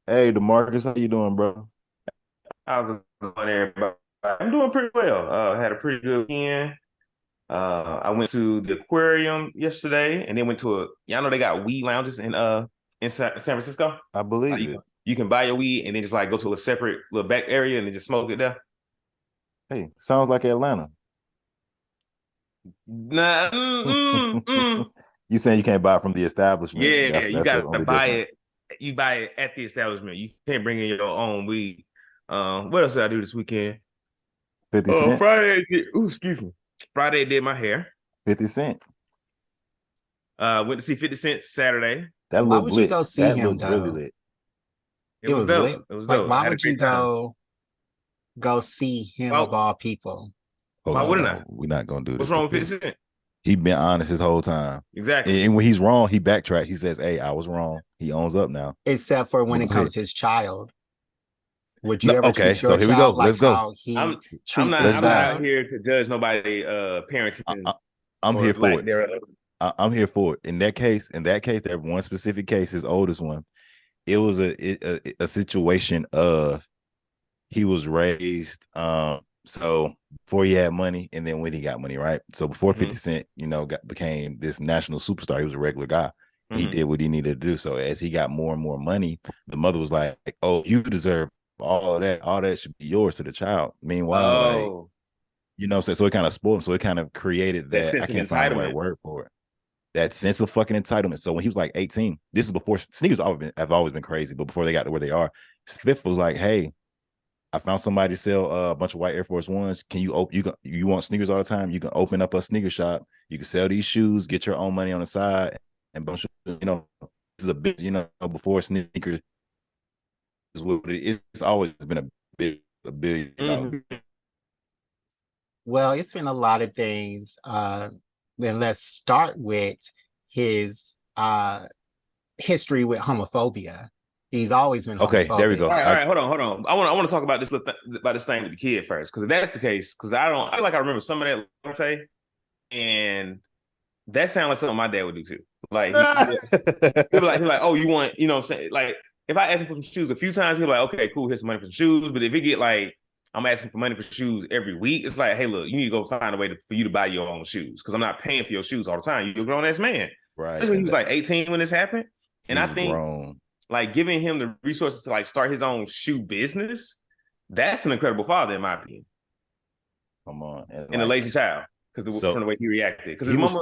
Hey, Demarcus, how you doing, bro? How's it going, everybody? I'm doing pretty well. Had a pretty good weekend. I went to the aquarium yesterday, and then went to a. Y'all know they got weed lounges in San Francisco. I Like believe it. you can buy your weed and then just like go to a separate little back area and then just smoke it there. Hey, sounds like Atlanta. Nah, You saying you can't buy it from the establishment? yeah, That's you that's the got to only buy difference. it. You buy it at the establishment. You can't bring in your own weed. What else did I do this weekend? 50 Cent? Excuse me. Friday did my hair. 50 Cent. Went to see 50 Cent Saturday. That Why looked would you lit. go see That him looked really though? lit. It It was was dope. lit. It was Like, dope. why I had a would you great time. go see him Why, of all people? Hold why on, wouldn't I? no, we're not gonna do What's this to wrong with 50. 50 Cent? He been honest his whole time. Exactly. And when he's wrong, he backtracked. He says, "Hey, I was wrong." He owns up now. Except for But when it go comes ahead. to his child. Would you No, ever okay. treat So your here we go. child like Let's go. how I'm he I'm treats not his Let's I'm not go. out child? here to judge nobody I, parenting I, I'm or here for like it. their I'm here for it. In that case, that one specific case, his oldest one, it was a situation of he was raised so before he had money and then when he got money, right? So before 50 hmm Cent, became this national superstar, he was a regular guy. He hmm did what he needed to do. So as he got more and more money, the mother was like, "Oh, you deserve all of that. All that should be yours to the child." Meanwhile, like, Oh, so it kind of spoiled him. So it kind of created that that. I sense of can't find the right entitlement. word for it, that sense of fucking entitlement. So when he was like 18, this is before sneakers have always been crazy, but before they got to where they are, Fifth was like, "Hey, I found somebody to sell a bunch of white Air Force Ones. Can you open? You want sneakers all the time? You can open up a sneaker shop. You can sell these shoes, get your own money on the side, and this is a bit, before sneakers is what it is. It's always been a billion. hmm Well, it's been a lot of things. Then let's start with his history with homophobia. He's always been Okay, there we homophobic. go. All right, hold on, hold on. I want to talk about this about this thing with the kid first, because if that's the case, because I feel like I remember some of that say, and that sounds like something my dad would do too. Like he'll be like, oh, you want, what I'm saying? Like, if I ask him for some shoes a few times, he'll be like, okay, cool, here's some money for some shoes. But if he get like, I'm asking for money for shoes every week, it's like, hey, look, you need to go find a way for you to buy your own shoes because I'm not paying for your shoes all the time. You're a grown ass man. Right, Especially he and was like 18 when this happened. And he I was think grown. like giving him the resources to like start his own shoe business, that's an incredible father, in my opinion, Come on, and and a like lazy child because so from the way he reacted. Because his he was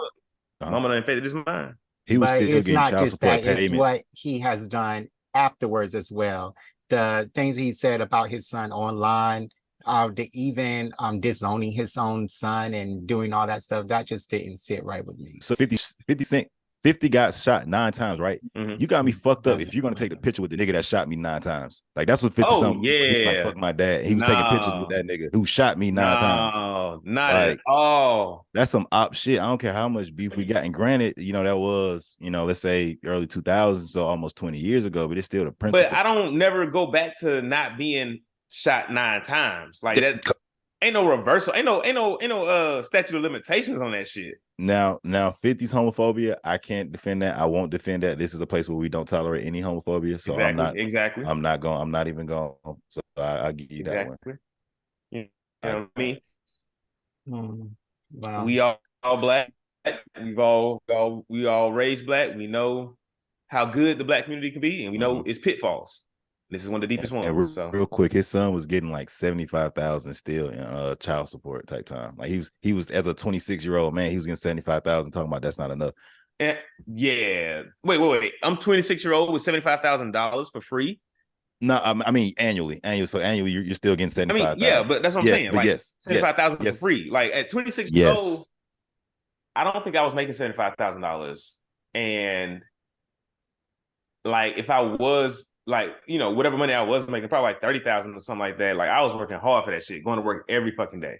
uh, mama infected his mind. he was But still it's getting not child just support that, it's payments. what he has done afterwards as well. The things he said about his son online, the even disowning his own son and doing all that stuff, that just didn't sit right with me. So 50 Cent, 50 got shot 9 times, right? Mm-hmm. You got me fucked up That's if you're gonna take the picture with the nigga that shot me 9 times. Like that's what 50 Oh Cent was. He was like, yeah. fuck my dad. He was taking pictures with No, that nigga who shot me 9 times. no, not at Like all. that's some op shit. I don't care how much beef we got. And granted, that was, let's say early 2000s, so almost 20 years ago, but it's still the But principle. I don't never go back to not being shot 9 times. Like that ain't no reversal. Ain't no statute of limitations on that shit. Now 50's homophobia, I can't defend that. I won't defend that. This is a place where we don't tolerate any homophobia. So I'm Exactly, not exactly, I'm not even going. So I'll give you that one. exactly. You I know what I mean? mm, wow. We all black. We all raised black. We know how good the black community can be, and we know Mhm. its pitfalls. This is one of the deepest And ones. So real quick, his son was getting like 75,000 still in child support type time. Like he was as a 26-year-old man, he was getting 75,000. Talking about that's not enough. and yeah. Wait. I'm 26-year-old with $75,000 for free. No, I mean annually. So annually, you're still getting I mean, yeah, 75,000. but that's what I'm Yes, saying. but Like yes, seventy-five thousand for yes, free. Like at 26 years old, yes. I don't think I was making $75,000. And like if I was like, whatever money I was making, probably like 30,000 or something like that. Like I was working hard for that shit, going to work every fucking day,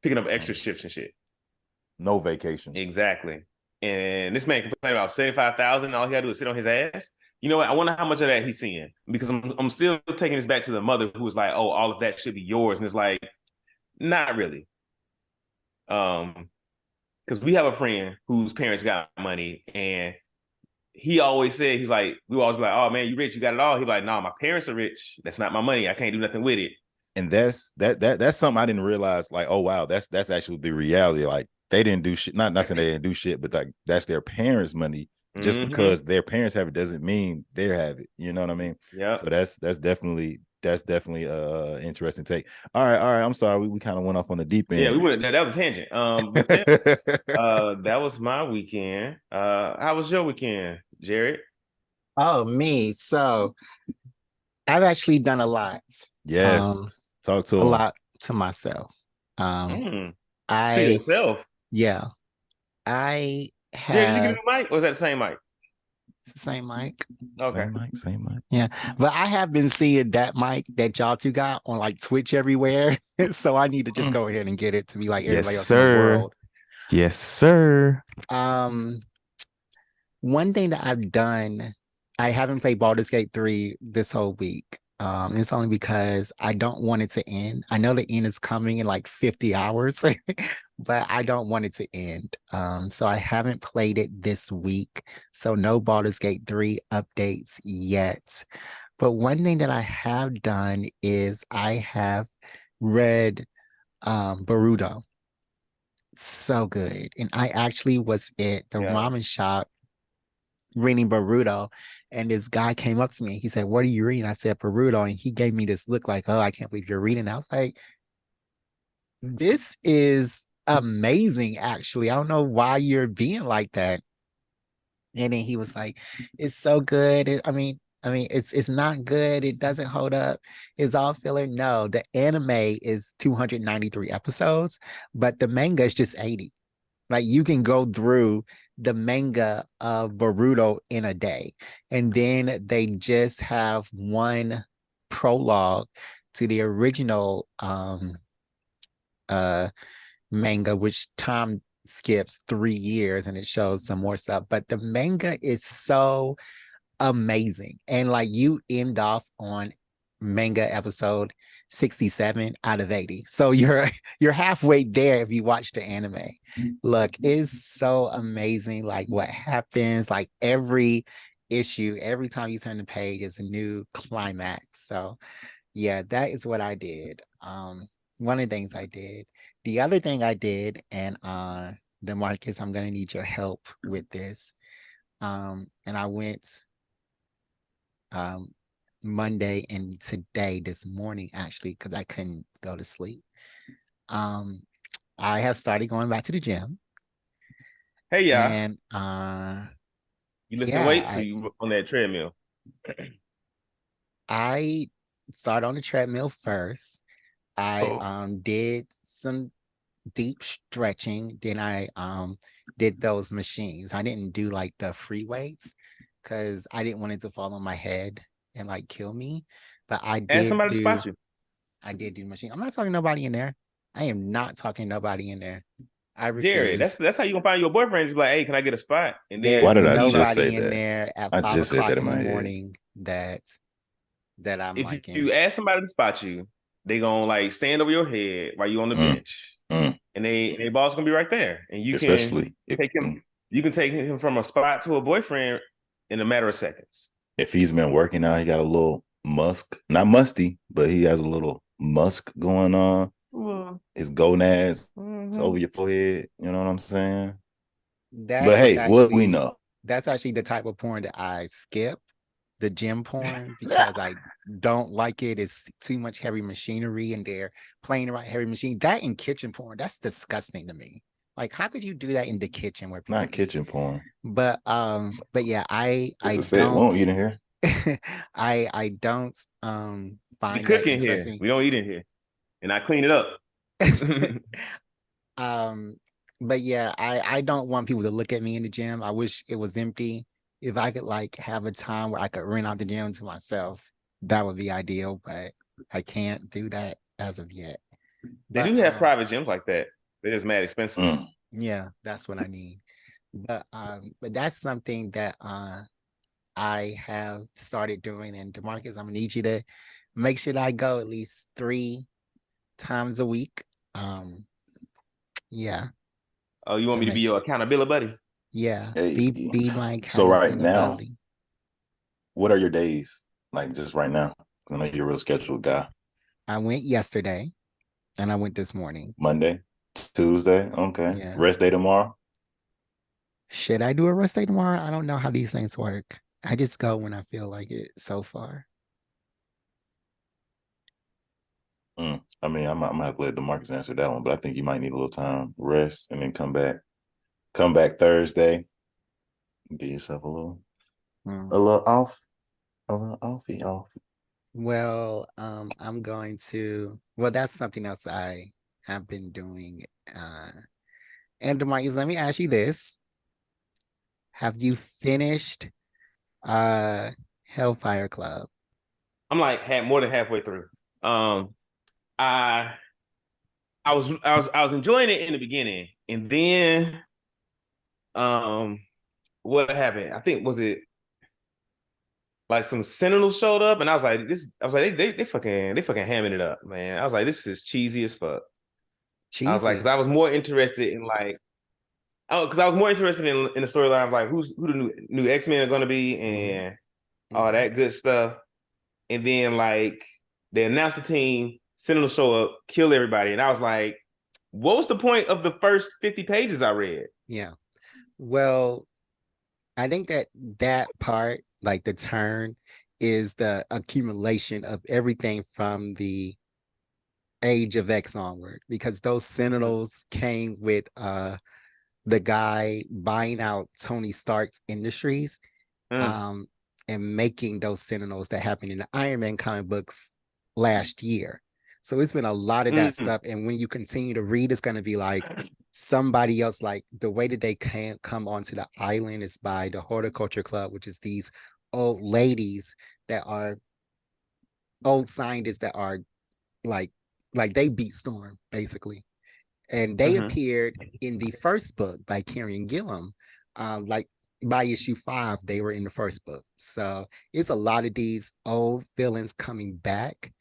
picking up extra Mhm. shifts and shit. No vacations. Exactly. And this man complained about 75,000. All he got to do is sit on his ass. You know what? I wonder how much of that he's seeing because I'm still taking this back to the mother who was like, "Oh, all of that should be yours," and it's like, not really. Because we have a friend whose parents got money, and he always said, he's like, we always be like, oh man, you rich, you got it all. He's like, no, my parents are rich. That's not my money. I can't do nothing with it. And that's something I didn't realize. Like, oh wow, that's actually the reality. Like they didn't do shit. Not saying they didn't do shit, but like that's their parents' money. Just because their parents have it doesn't mean they have it. You know what I mean? Yeah. So that's definitely interesting take. All right. I'm sorry, we kind of went off on the deep end. Yeah, we went. That was a tangent. But then, that was my weekend. How was your weekend, Jared? Oh, me. So I've actually done a lot. Yes. Talk to a him. lot to myself. To I yourself. yeah. I Jared, did you get a have new mic, or was that the same mic? it's the same mic. Okay. Same mic. Yeah. But I have been seeing that mic that y'all two got on like Twitch everywhere. So I need to just go ahead and get it to be like everybody else in the world. Yes, sir. One thing that I've done, I haven't played Baldur's Gate 3 this whole week. It's only because I don't want it to end. I know the end is coming in like 50 hours, but I don't want it to end. So I haven't played it this week. So no Baldur's Gate 3 updates yet. But one thing that I have done is I have read Boruto. So good. And I actually was at the ramen shop reading Boruto, and this guy came up to me. He said, "What are you reading?" I said, "Boruto," and he gave me this look like, "Oh, I can't believe you're reading." I was like, "This is amazing, actually. I don't know why you're being like that." And then he was like, "It's so good. It's not good. It doesn't hold up. It's all filler." No, the anime is 293 episodes, but the manga is just 80. Like you can go through the manga of Boruto in a day. And then they just have one prologue to the original manga, which time skips 3 years and it shows some more stuff. But the manga is so amazing. And like you end off on manga episode 67 out of 80. So you're halfway there if you watch the anime. Look, it's so amazing like what happens, like every issue, every time you turn the page is a new climax. So yeah, that is what I did. One of the things I did. The other thing I did, and DeMarcus, I'm gonna need your help with this. And I went Monday and today, this morning, actually, because I couldn't go to sleep. I have started going back to the gym. Hey, yeah. And you lifting weights or you on that treadmill? I started on the treadmill first. I did some deep stretching. Then I did those machines. I didn't do like the free weights because I didn't want it to fall on my head and like kill me. But I did somebody to spot you. I did do the machine. I'm not talking to nobody in there. I am not talking to nobody in there. I refuse. Jared, that's how you gonna find your boyfriend. Just like, hey, can I get a spot? And then why did I just say in that? there at I 5 just said o'clock that in in the my head. morning that I'm if like, you ask somebody to spot you, they gonna like stand over your head while you on the bench, and they boss gonna be right there, and you especially can take him. You can take him from a spot to a boyfriend in a matter of seconds. If he's been working out, he got a little musk, not musty, but he has a little musk going on. His gonads over your forehead. You know what I'm saying? But hey, what we know. That's actually the type of porn that I skip, the gym porn, because I don't like it. It's too much heavy machinery and they're playing around heavy machine. That and kitchen porn, that's disgusting to me. Like, how could you do that in the kitchen where people not kitchen porn? But yeah, I don't. We don't eat in here. I don't find we cook that in interesting. Here. We don't eat in here, and I clean it up. But yeah, I don't want people to look at me in the gym. I wish it was empty. If I could like have a time where I could rent out the gym to myself, that would be ideal, but I can't do that as of yet. They do have private gyms like that. They're just mad expensive. Yeah, that's what I need. But that's something that I have started doing. And DeMarcus, I'm gonna need you to make sure that I go at least 3 times a week. Yeah. Oh, you want me to be your accountability buddy? Yeah, Hey, be like so kind of right in the now, building. what are your days like just right now? I know you're a real scheduled guy. I went yesterday and I went this morning. Monday, Tuesday, okay. Yeah. Rest day tomorrow. Should I do a rest day tomorrow? I don't know how these things work. I just go when I feel like it so far. I mean, I'm gonna have to let DeMarcus answer that one, but I think you might need a little time, rest, and then come back. Come back Thursday. Get yourself Hmm. a little off, a little offy off. Well, I'm going to, well, that's something else I have been doing. Uh, and Demarcus, let me ask you this. Have you finished uh Hellfire Club? I'm like had more than halfway through. Um, I I was enjoying it in the beginning, and then what happened? I think was it like some Sentinels showed up, and I was like, this. I was like, they fucking hamming it up, man. I was like, this is cheesy as fuck. I was like, because Cheesy. I was more interested in like, oh, because I was more interested in the storyline of like who the new X-Men are going to be Mhm, and all mhm. that good stuff. And then like they announced the team, Sentinels show up, kill everybody, and I was like, what was the point of the first 50 pages I read? Yeah. Well, I think that that part, like the turn, is the accumulation of everything from the Age of X onward, because those Sentinels came with the guy buying out Tony Stark's industries, Mm, um, and making those Sentinels that happened in the Iron Man comic books last year. So it's been a lot of that mm, stuff. And when you continue to read, it's going to be like somebody else, like the way that they can come onto the island is by the Horticulture Club, which is these old ladies that are old scientists that are like they beat Storm basically, and they mm-hmm, appeared in the first book by Kieran Gillen. Like by issue 5, they were in the first book. So it's a lot of these old villains coming back,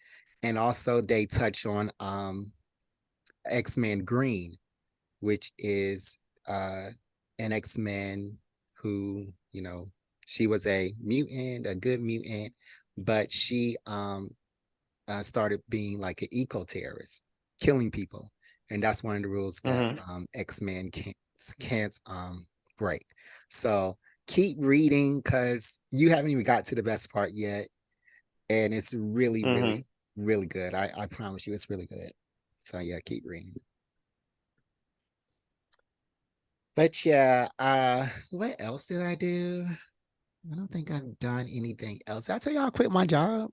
and also they touch on X-Men Green, which is an X-Men who, she was a mutant, a good mutant, but she started being like an eco-terrorist, killing people, and that's one of the rules that mm-hmm, X-Men can't break. So keep reading because you haven't even got to the best part yet, and it's really, mm-hmm. really, really good. I promise you, it's really good. So yeah, keep reading. But yeah, what else did I do? I don't think I've done anything else. Did I tell y'all I quit my job?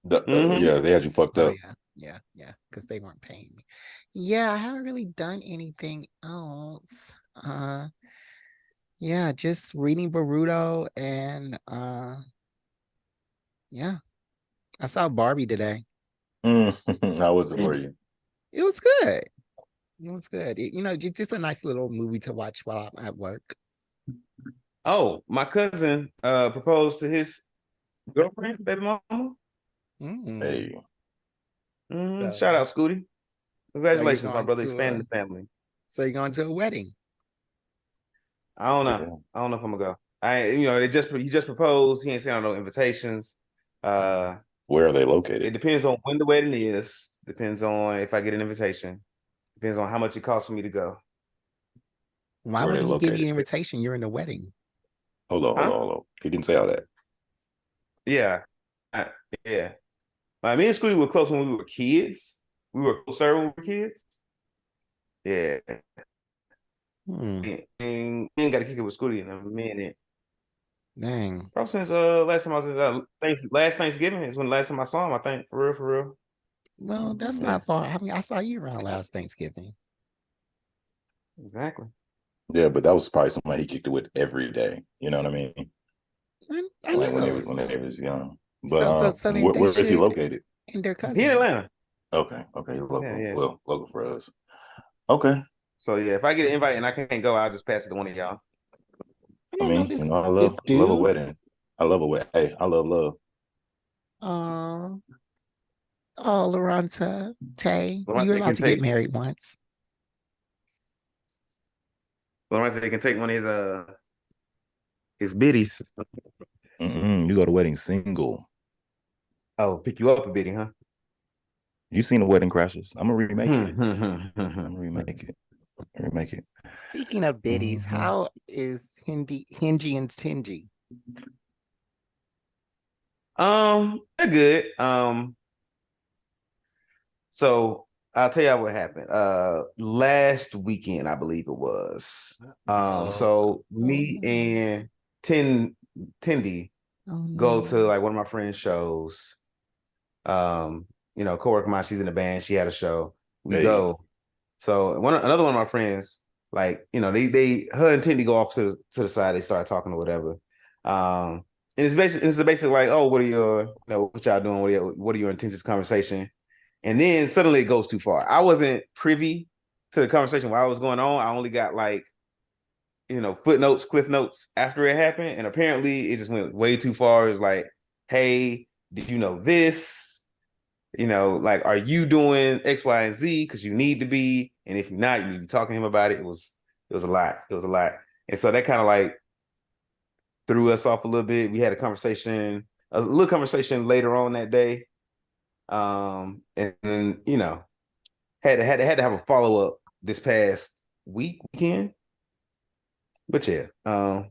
Mm-hmm. Yeah, they had you fucked Oh up. yeah, yeah, because they weren't paying me. Yeah, I haven't really done anything else. Yeah, just reading Boruto and yeah, I saw Barbie today. How was it for you? It was good. It was good. Just a nice little movie to watch while I'm at work. Oh, my cousin proposed to his girlfriend, baby mama. Mm. Hey, Shout So, out, Scooty. so you're Congratulations, my going brother, to expanding the family. you're going to a wedding. I don't know. yeah. I don't know if I'm gonna go. He just proposed. He ain't sent out no invitations. Uh, Where are they it located? depends on when the wedding is. Depends on if I get an invitation. Depends on how much it costs for me to go. Why Where are would they he give you located? an invitation? You're in the wedding. Huh? Hold on. He didn't say all that. Yeah. I- yeah. Me and Scooty were close when we were kids. We were closer when we were kids. Yeah. Hmm. And we ain't got to kick it with Scooty in a minute. Dang. Probably since last time I was last Thanksgiving is when the last time I saw him. I think for real, for real. Well, that's Yeah, not far. I mean, I saw you around last Thanksgiving. exactly. Yeah, but that was probably somebody he kicked it with every day. You know what I mean? I Like know. when they was young. But So then they where is he should located? end their He in cousins. Atlanta. Okay, Yeah, local. yeah. Well, local for us. Okay. So yeah, if I get an invite and I can't go, I'll just pass it to one of y'all. I I don't know mean, this I this love a dude. wedding. I love a wedding. Hey, I love love. Uh, oh, Lorenta, Tay, you were Levante about can to get take. married once. Lawrence can take one of his biddies. You go to wedding single. Oh, pick you up a biddy, huh? You seen the Wedding Crashers? I'm gonna remake it. I'm I'm gonna remake it. Remake it. Speaking of biddies, how is Hingy and Tingy? They're good. So I'll tell you what happened. Last weekend, I believe it was. So me and Tindy go to like one of my friend's shows. Coworker of mine, she's in the band. She had a show. We go. So another one of my friends, like her and Tindy go off to the side. They start talking or whatever. And it's basically like, oh, what y'all doing? What are your intentions? Conversation. And then suddenly it goes too far. I wasn't privy to the conversation while it was going on. I only got like, footnotes, cliff notes after it happened. And apparently it just went way too far. It was like, hey, did you know this? Like, are you doing X, Y, and Z? Because you need to be. And if you're not, you need to be talking to him about it. It was a lot. It was a lot. And so that kind of like threw us off a little bit. We had a little conversation later on that day. And then, had to have a follow-up this past weekend. But yeah,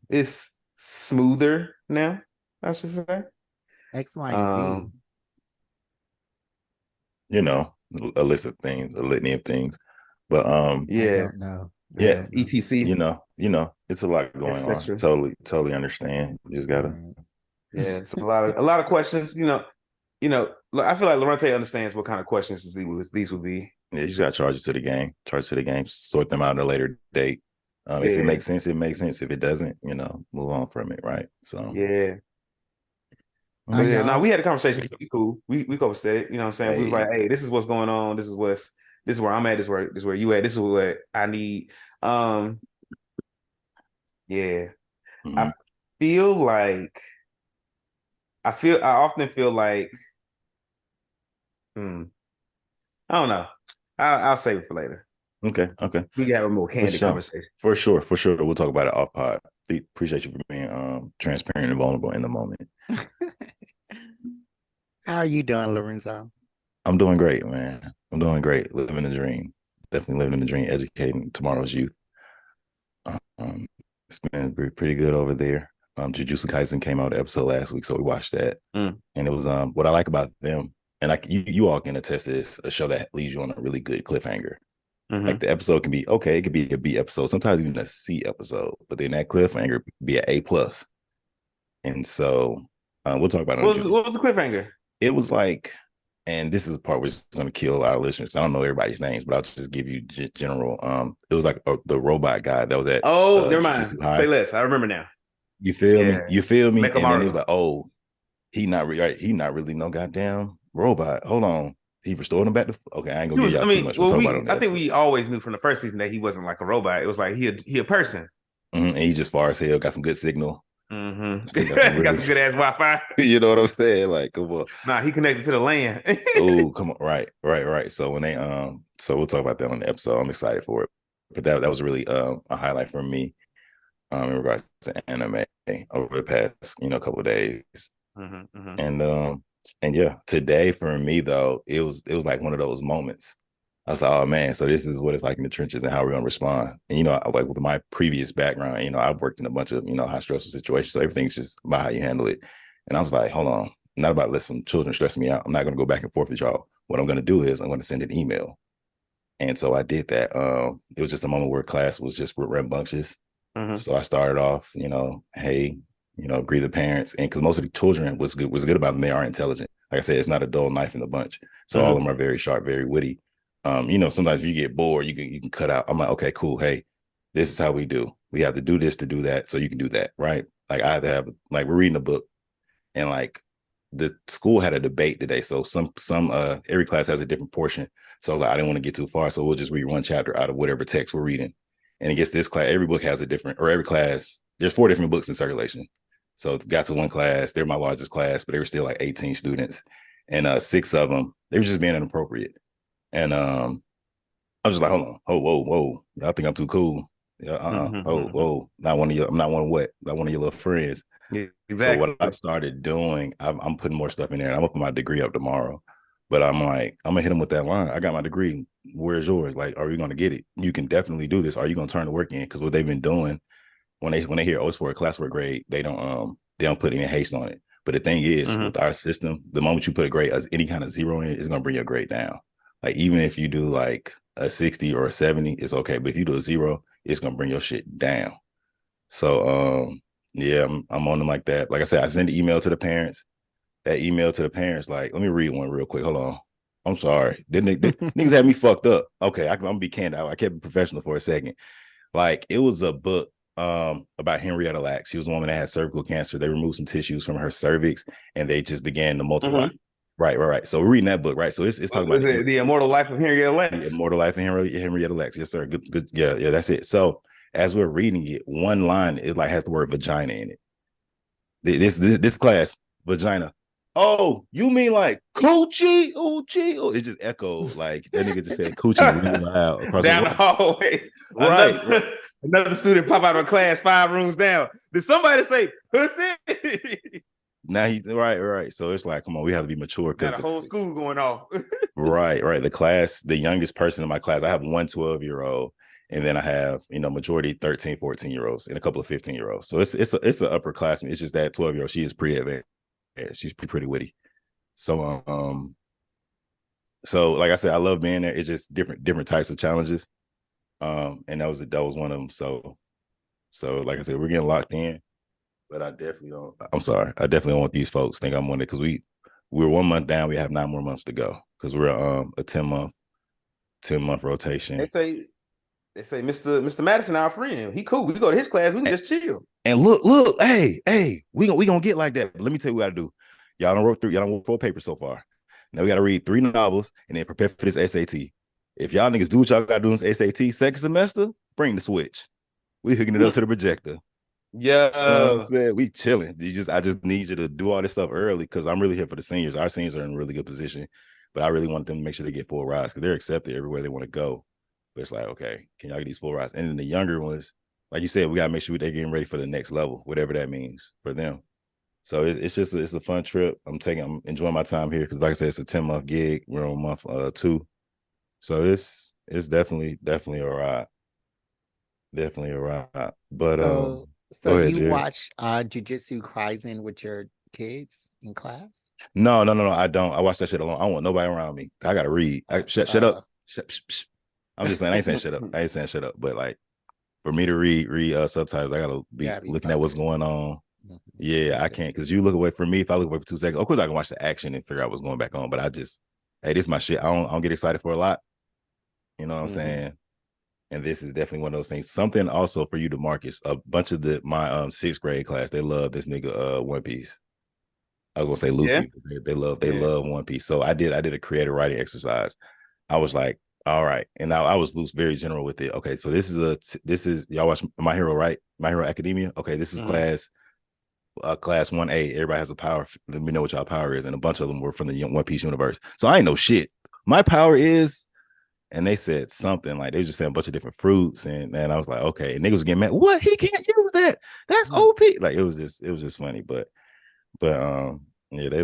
it's smoother now, I should say. X, Y, and Z. A list of things, a litany of things. But I don't know. Yeah, etc. It's a lot going on. Totally understand. You just gotta. Yeah, it's a lot of questions. I feel like Lorente understands what kind of questions these would be. Yeah, you just gotta charge it to the game. Sort them out at a later date. If it makes sense, it makes sense. If it doesn't, move on from it, right? So yeah. No, we had a conversation. Cool. We said it. You know what I'm saying? Hey. We was like, hey, this is what's going on. This is where I'm at. This is where you at. This is what I need. Yeah. I often feel like, I don't know. I'll save it for later. Okay. We can have a more candid conversation. For sure. We'll talk about it off pod. Appreciate you for being transparent and vulnerable in the moment. How are you doing, Lorenzo? I'm doing great, man. I'm doing great. Living the dream. Definitely living the dream, educating tomorrow's youth. It's been pretty good over there. Jujutsu Kaisen came out episode last week, so we watched that. And it was what I like about them, and you all can attest to this, a show that leaves you on a really good cliffhanger. Like the episode can be okay, it could be a B episode, sometimes even a C episode, but then that cliffhanger be an A plus. And so we'll talk about it. What was the cliffhanger? It was like, and this is the part which is going to kill our listeners. I don't know everybody's names, but I'll just give you general. It was like the robot guy that was at. Oh, never mind. Say less. I remember now. You feel me? You feel me? Make and then it was like, oh, he not really no goddamn robot. Hold on. He restored him back to. Okay, I ain't gonna give y'all too much. I think we always knew from the first season that he wasn't like a robot. It was like he a person. And he just far as hell, got some good signal. Got some good ass Wi-Fi. You know what I'm saying? Like, come on. Nah, he connected to the land. Oh, come on. Right. So when they so we'll talk about that on the episode. I'm excited for it. But that was really a highlight for me in regards to anime over the past, couple of days. And yeah, today for me though, it was like one of those moments. I was like, oh man, so this is what it's like in the trenches and how we're gonna respond. And like with my previous background, I've worked in a bunch of high stressful situations, so everything's just about how you handle it. And I was like, hold on, I'm not about to let some children stress me out. I'm not gonna go back and forth with y'all. What I'm gonna do is I'm gonna send an email. And so I did that. It was just a moment where class was just rambunctious. So I started off, hey, agree the parents, and because most of the children was good about them, they are intelligent. Like I said, it's not a dull knife in the bunch. So all of them are very sharp, very witty. Sometimes if you get bored, you can cut out. I'm like, okay, cool. Hey, this is how we do. We have to do this to do that, so you can do that, right? Like I have to have, like, we're reading a book, and like the school had a debate today. So some every class has a different portion. So I didn't want to get too far, so we'll just read one chapter out of whatever text we're reading. And it gets this class, every book has a different, or every class, there's 4 different books in circulation. So got to one class, they're my largest class, but they were still like 18 students, and 6 of them, they were just being inappropriate. And I was just like, hold on, whoa, y'all think I'm too cool? Yeah, Oh, Mm-hmm. whoa, not one of your. I'm not one of what? Not one of your little friends. Yeah, So what exactly. I've started doing, I'm putting more stuff in there. I'm gonna put my degree up tomorrow, but I'm like, I'm gonna hit him with that line. I got my degree. Where's yours? Like, are we gonna get it? You can definitely do this. Are you gonna turn the work in? Because what they've been doing when they hear oh it's for a classwork grade, they don't put any haste on it. But the thing is, Mm-hmm. with our system, the moment you put a grade as any kind of zero in, it's gonna bring your grade down. Like even if you do like a 60 or a 70, it's okay. But if you do a zero, it's gonna bring your shit down. So yeah, I'm on them like that. Like I said, I send an email to the parents. That email to the parents, like, let me read one real quick. Hold on. I'm sorry. Niggas had me fucked up. Okay, I'm gonna be candid. I kept it professional for a second. Like it was a book about Henrietta Lacks. She was a woman that had cervical cancer. They removed some tissues from her cervix and they just began to multiply. Mm-hmm. Right. So we're reading that book, right? So it's talking about Is it The Immortal Life of Henrietta the Lacks? immortal life of Henrietta Lacks. Yes, sir. Good. Yeah, that's it. So as we're reading it, one line it like has the word vagina in it. This class, vagina. Oh, you mean like coochie? Oochie? Oh, it just echoed like that nigga just said coochie really loud across the Down the room. hallway. Right. Another student pop out of a class 5 rooms down. Did somebody say pussy? Now right. So it's like, come on, we have to be mature Got because a whole school going off. right. The youngest person in my class, I have one 12-year-old, and then I have, majority 13, 14-year-olds and a couple of 15-year-olds. So it's an upperclassman. It's just that 12-year-old, she is pretty advanced. She's pretty witty. So so like I said, I love being there. It's just different types of challenges. And that was one of them. So like I said, we're getting locked in. But I definitely don't. I'm sorry. I definitely don't want these folks think I'm on it because we're 1 month down. We have 9 more months to go because we're a 10-month they rotation. say they say Mr. Madison, our friend. He cool. We go to his class. We can And, just chill. and look, hey, we gonna get like that. But let me tell you what I do. Y'all don't wrote 4 papers so far. Now we got to read 3 novels and then prepare for this SAT. If y'all niggas do what y'all got to do in this SAT second semester, bring the switch. We hooking it up to the projector. You know what I'm Yeah. saying? We chilling. I just need you to do all this stuff early because I'm really here for the seniors. Our seniors are in a really good position, but I really want them to make sure they get full rides because they're accepted everywhere they want to go. But it's like, okay, can y'all get these full rides? And then the younger ones, like you said, we gotta make sure they're getting ready for the next level, whatever that means for them. So it's a fun trip. I'm enjoying my time here because, like I said, it's a 10-month gig. We're on month 2, so it's definitely a ride, definitely a ride. But So go ahead, you Jerry. watch Jujutsu Kaisen with your kids in class? No. I don't. I watch that shit alone. I don't want nobody around me. I gotta read. Shut up. Uh, I'm just saying. I ain't saying shut up. I ain't saying shut up. But like for me to read subtitles, I gotta be gotta be looking at what's going focused. on. Mhm. Me Yeah, I too. can't because you look away from me. If I look away for 2 seconds, of course I can watch the action and figure out what's going back on. But hey, this is my shit. I don't get excited for a lot. You know what I'm Mm-hmm. saying? And this is definitely one of those things. Something also for you to Marcus. A bunch of my 6th grade class, they love this nigga One Piece. I was gonna say Yeah. Luffy. They Yeah. love One Piece. So I did a creative writing exercise. I was like, all right, and now I was loose, very general with it. Okay, so this is y'all watch My Hero, right? My Hero Academia. Okay, this is Mm-hmm. class 1A. Everybody has a power. Let me know what y'all power is, and a bunch of them were from the One Piece universe. So I ain't know shit. My power is, and they said something like they were just saying a bunch of different fruits, and I was like, okay, and niggas was getting mad. What? He can't use that. That's OP. Like it was just funny, but yeah, they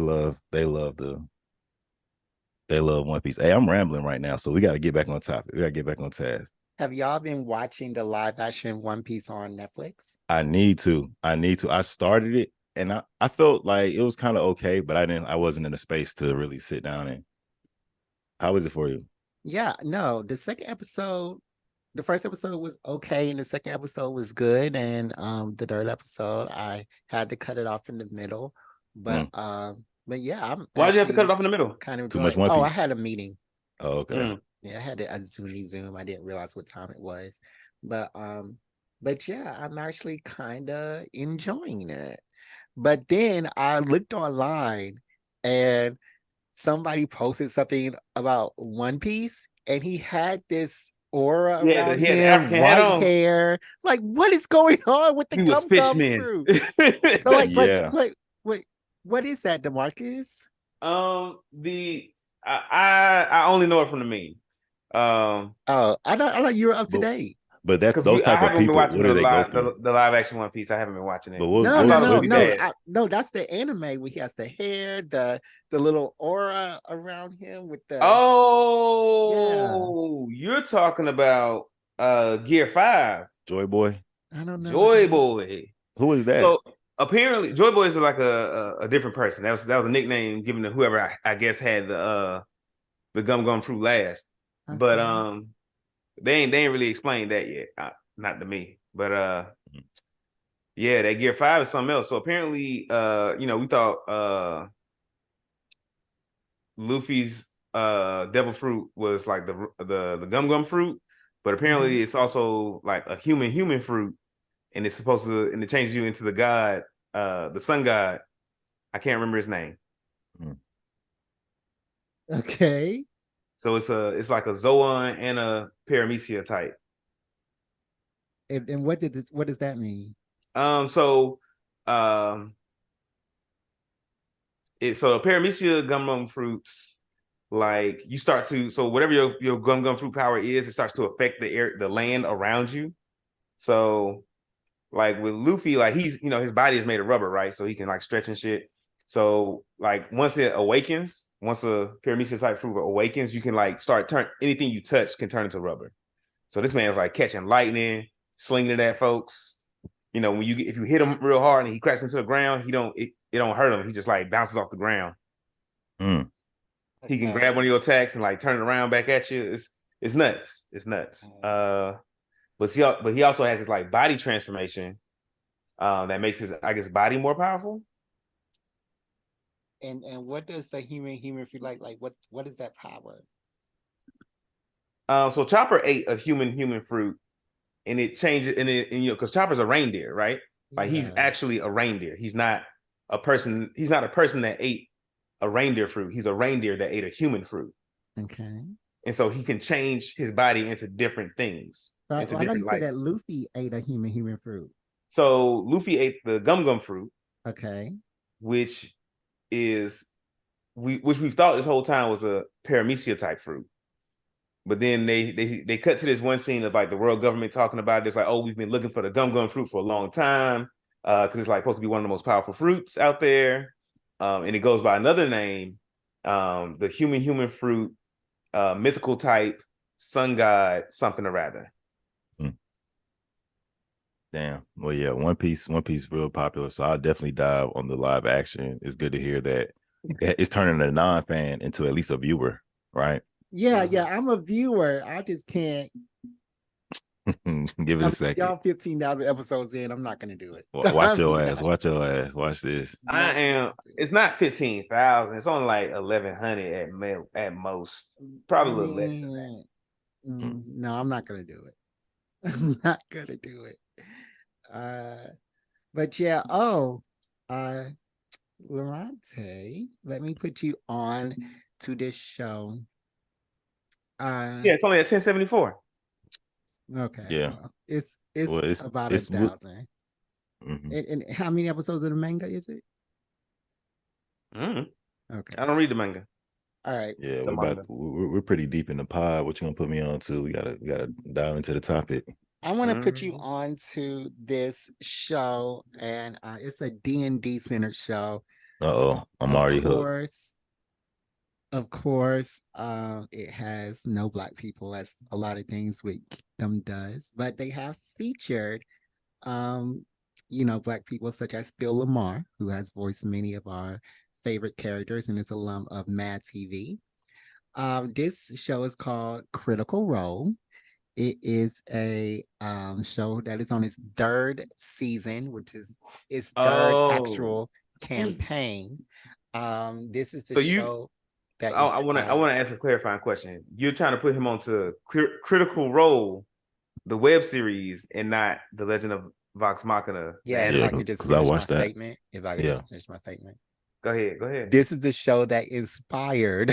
love One Piece. Hey, I'm rambling right now, so we got to get back on topic. We got to get back on task. Have y'all been watching the live action One Piece on Netflix? I need to. I started it and I felt like it was kind of okay, but I wasn't in a space to really sit down and how was it for you? Yeah, no, the first episode was okay, and the second episode was good, and the third episode I had to cut it off in the middle. Mm, But yeah, I'm Why'd you have to cut it actually off in the middle? kind of too enjoying much it. One Oh, I Piece. had a meeting. Oh, okay. Mm. Yeah, I had a Zoom. I didn't realize what time it was. But um, but yeah, I'm actually kind of enjoying it. But then I looked online and somebody posted something about One Piece and he had this aura around He had the him, African hat white on. hair. Like, what is going on with the He was gum gum Fishman. fruit? So Yeah. wait, what is that, DeMarcus? The I only know it from the meme. Oh, I thought you were up to But date. But that's Because those I type of haven't been people. watching What do they go through? the live action One Piece. I haven't been watching But it. what I No, what no, thought it was no, what really no. bad. No, that's the anime where he has the hair, the little aura around him with the yeah. Oh, you're talking about Gear 5, Joy Boy? I don't know what Joy that is. Boy. Who is that? So apparently Joy Boy is like a different person. That was a nickname given to whoever I guess had the gum fruit last. But Okay. they ain't really explained that yet. Not to me. But yeah, that Gear 5 is something else. So apparently we thought Luffy's devil fruit was like the gum fruit, but apparently it's also like a human fruit, and it's supposed to, and it changes you into the god, the sun god. I can't remember his name. Okay. So it's like a Zoan and a Paramecia type. And what does that mean? So um so Paramecia gum fruits, like you start to, so whatever your gum fruit power is, it starts to affect the land around you. So like with Luffy, like he's, his body is made of rubber, right? So he can like stretch and shit. So like once it awakens, once a Paramecia type fruit awakens, you can like start turn anything you touch can turn into rubber. So this man's like catching lightning, slinging it at folks. When if you hit him real hard and he crashes into the ground, it don't hurt him. He just like bounces off the ground. Mm. He can grab one of your attacks and like turn it around back at you. It's nuts. It's nuts. But he also has his like body transformation that makes his, I guess, body more powerful. And what does the human feel like? Like what is that power? So Chopper ate a human fruit, and it changes, and because Chopper's a reindeer, right? Like he's Yeah. actually a reindeer. He's not a person. He's not a person that ate a reindeer fruit. He's a reindeer that ate a human fruit. Okay. And so he can change his body into different things, But into I know you different said like. that Luffy ate a human fruit. So Luffy ate the gum fruit, Okay. which is which we thought this whole time was a Paramecia type fruit. But then they cut to this one scene of like the world government talking about it. It's like, oh, we've been looking for the gum fruit for a long time, because it's like supposed to be one of the most powerful fruits out there. And it goes by another name, the human fruit, mythical type, sun god, something or rather. Damn. Well, yeah, One Piece real popular. So I'll definitely dive on the live action. It's good to hear that it's turning a non-fan into at least a viewer, right? Yeah, yeah. I'm a viewer. I just can't. Give it a second. Y'all 15,000 episodes in. I'm not gonna do it. Watch your ass. Watch your ass. Watch this. I am. It's not 15,000. It's only like 1,100 at most. Probably a little less than that. No, I'm not gonna do it. I'm not gonna do it. But yeah. Oh, Lorante, let me put you on to this show. Yeah, it's only at 1074. Okay. Yeah. Well, it's Well, about it's 1,000. mm-hmm. And how many episodes of the manga is it? Okay. I don't read the manga. All right. Yeah, manga. we're pretty deep in the pod. What you gonna put me on to? We gotta dive into the topic. I want to put you on to this show, and it's a D&D centered show. Uh-oh, I'm already hooked. Of course, it has no Black people, as a lot of things with Kingdom does, but they have featured, Black people such as Phil Lamar, who has voiced many of our favorite characters and is alum of Mad TV. This show is called Critical Role. It is a show that is on its third season, which is its third actual campaign. This is the show that I want to ask a clarifying question. You're trying to put him onto Critical Role, the web series, and not The Legend of Vox Machina. Yeah, if I could just finish my statement. If I could just finish my statement. Go ahead. This is the show that inspired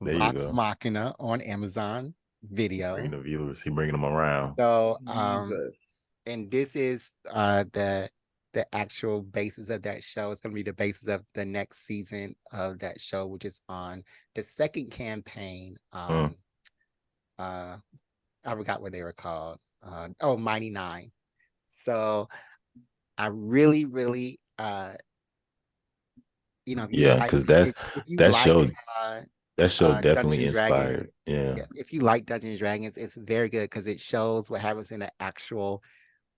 Vox go. Machina on Amazon Video. Bringing the viewers, he bringing them around. So, and this is the actual basis of that show. It's going to be the basis of the next season of that show, which is on the second campaign. I forgot what they were called. Mighty Nine. So I really, really, if you Yeah, like, because if you that like show that show Dungeons definitely and inspired. Dragons, Yeah. yeah, if you like Dungeons and Dragons, it's very good because it shows what happens in the actual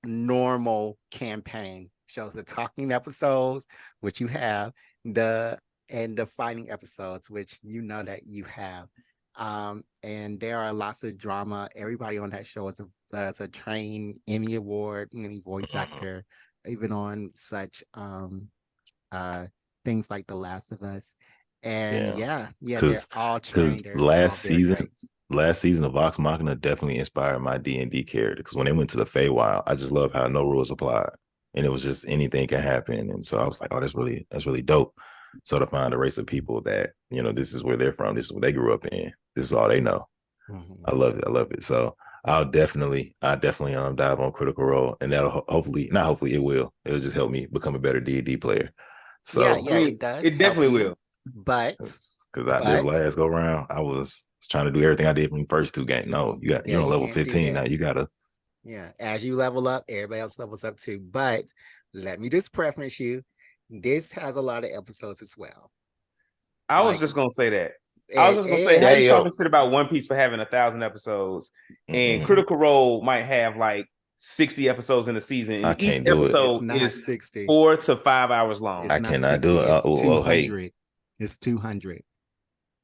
normal campaign. Shows the talking episodes, which you have, the and the fighting episodes, which that you have. And there are lots of drama. Everybody on that show is a trained Emmy Award winning voice Mhm. actor, even on such uh things like The Last of Us. And Yeah. yeah, they're Cause all cause trained. They're all very great. last season of Vox Machina definitely inspired my D&D character. Because when they went to the Feywild, I just love how no rules applied. And it was just anything can happen. And so I was like, oh, that's really dope. So to find a race of people that, this is where they're from, this is what they grew up in, this is all they know. Mhm. I love it. I love it. So I definitely dive on Critical Role, and that'll hopefully, not hopefully, it'll just help me become a better D&D player. Yeah, So I yeah, mean, it does it help definitely you, will. but because this but last go round, I was trying to do everything I did from the first two games. No, yeah, you're on you level can't do 15 now. that. You gotta. Yeah, as you level up, everybody else levels up too. But let me just preference you. This has a lot of episodes as well. I was Like just gonna say that. I was it, just gonna say, how it you Hey yo. talking shit about One Piece for having 1,000 episodes, and Mm-mm, Critical Role might have like 60 episodes in the season, I and each can't do it. it's episode not is 60. 4 to 5 hours long. It's I not cannot do 60. it. It's Well, hey, 200. It's 200.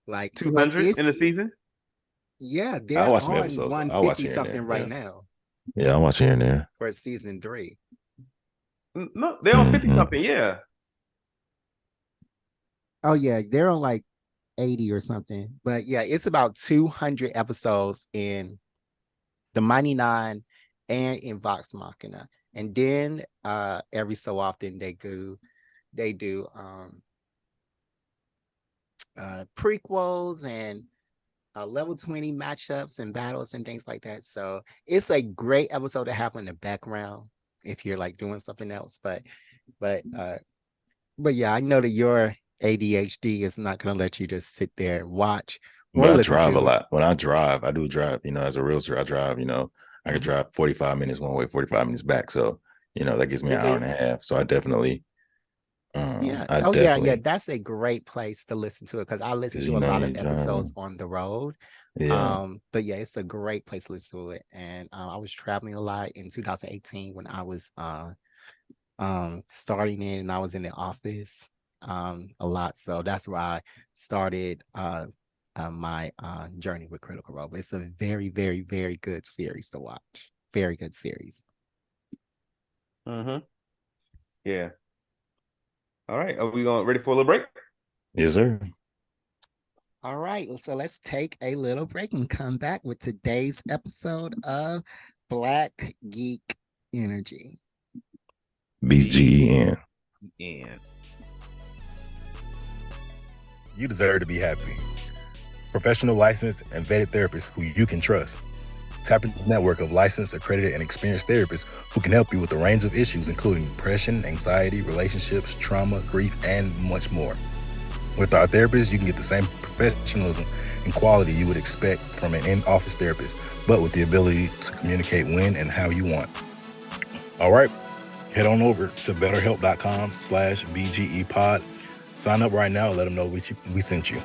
But 200 in the it's season? yeah, I'll they're watch some on episodes though. I'll watch 150 here and something there. right Yeah, now yeah, I'll watch here and there. for season 3. No, they're on 50 Mm-hmm. something. Yeah. Oh yeah, they're on like 80 or something. But yeah, it's about 200 episodes in the Mighty Nine and in Vox Machina. And then every so often they do prequels and level 20 matchups and battles and things like that. So it's a great episode to have in the background if you're like doing something else. But but yeah, I know that your ADHD is not gonna let you just sit there and watch or But I listen drive a to it. lot. When I drive, I do drive. As a realtor, I drive. I could Mhm. drive 45 minutes one way, 45 minutes back. So, that gives me an hour and Okay. a half. So I definitely, Yeah. I Oh, yeah. Yeah. definitely, That's a great place to listen to it because I listen because to a lot of you're episodes driving. on the road. Yeah. But yeah, it's a great place to listen to it. And I was traveling a lot in 2018 when I was starting in and I was in the office a lot. So that's where I started my journey with Critical Role. But it's a very, very, very good series to watch. Very good series. Mm-hmm. Yeah. All right. Are we going ready for a little break? Yes, sir. All right, so let's take a little break and come back with today's episode of Black Geek Energy. BGEN. And You deserve to be happy. Professional, licensed, and vetted therapists who you can trust. Tap into a network of licensed, accredited, and experienced therapists who can help you with a range of issues, including depression, anxiety, relationships, trauma, grief, and much more. With our therapists, you can get the same professionalism and quality you would expect from an in-office therapist, but with the ability to communicate when and how you want. All right, head on over to betterhelp.com/BGEpod. Sign up right now and let them know we sent you.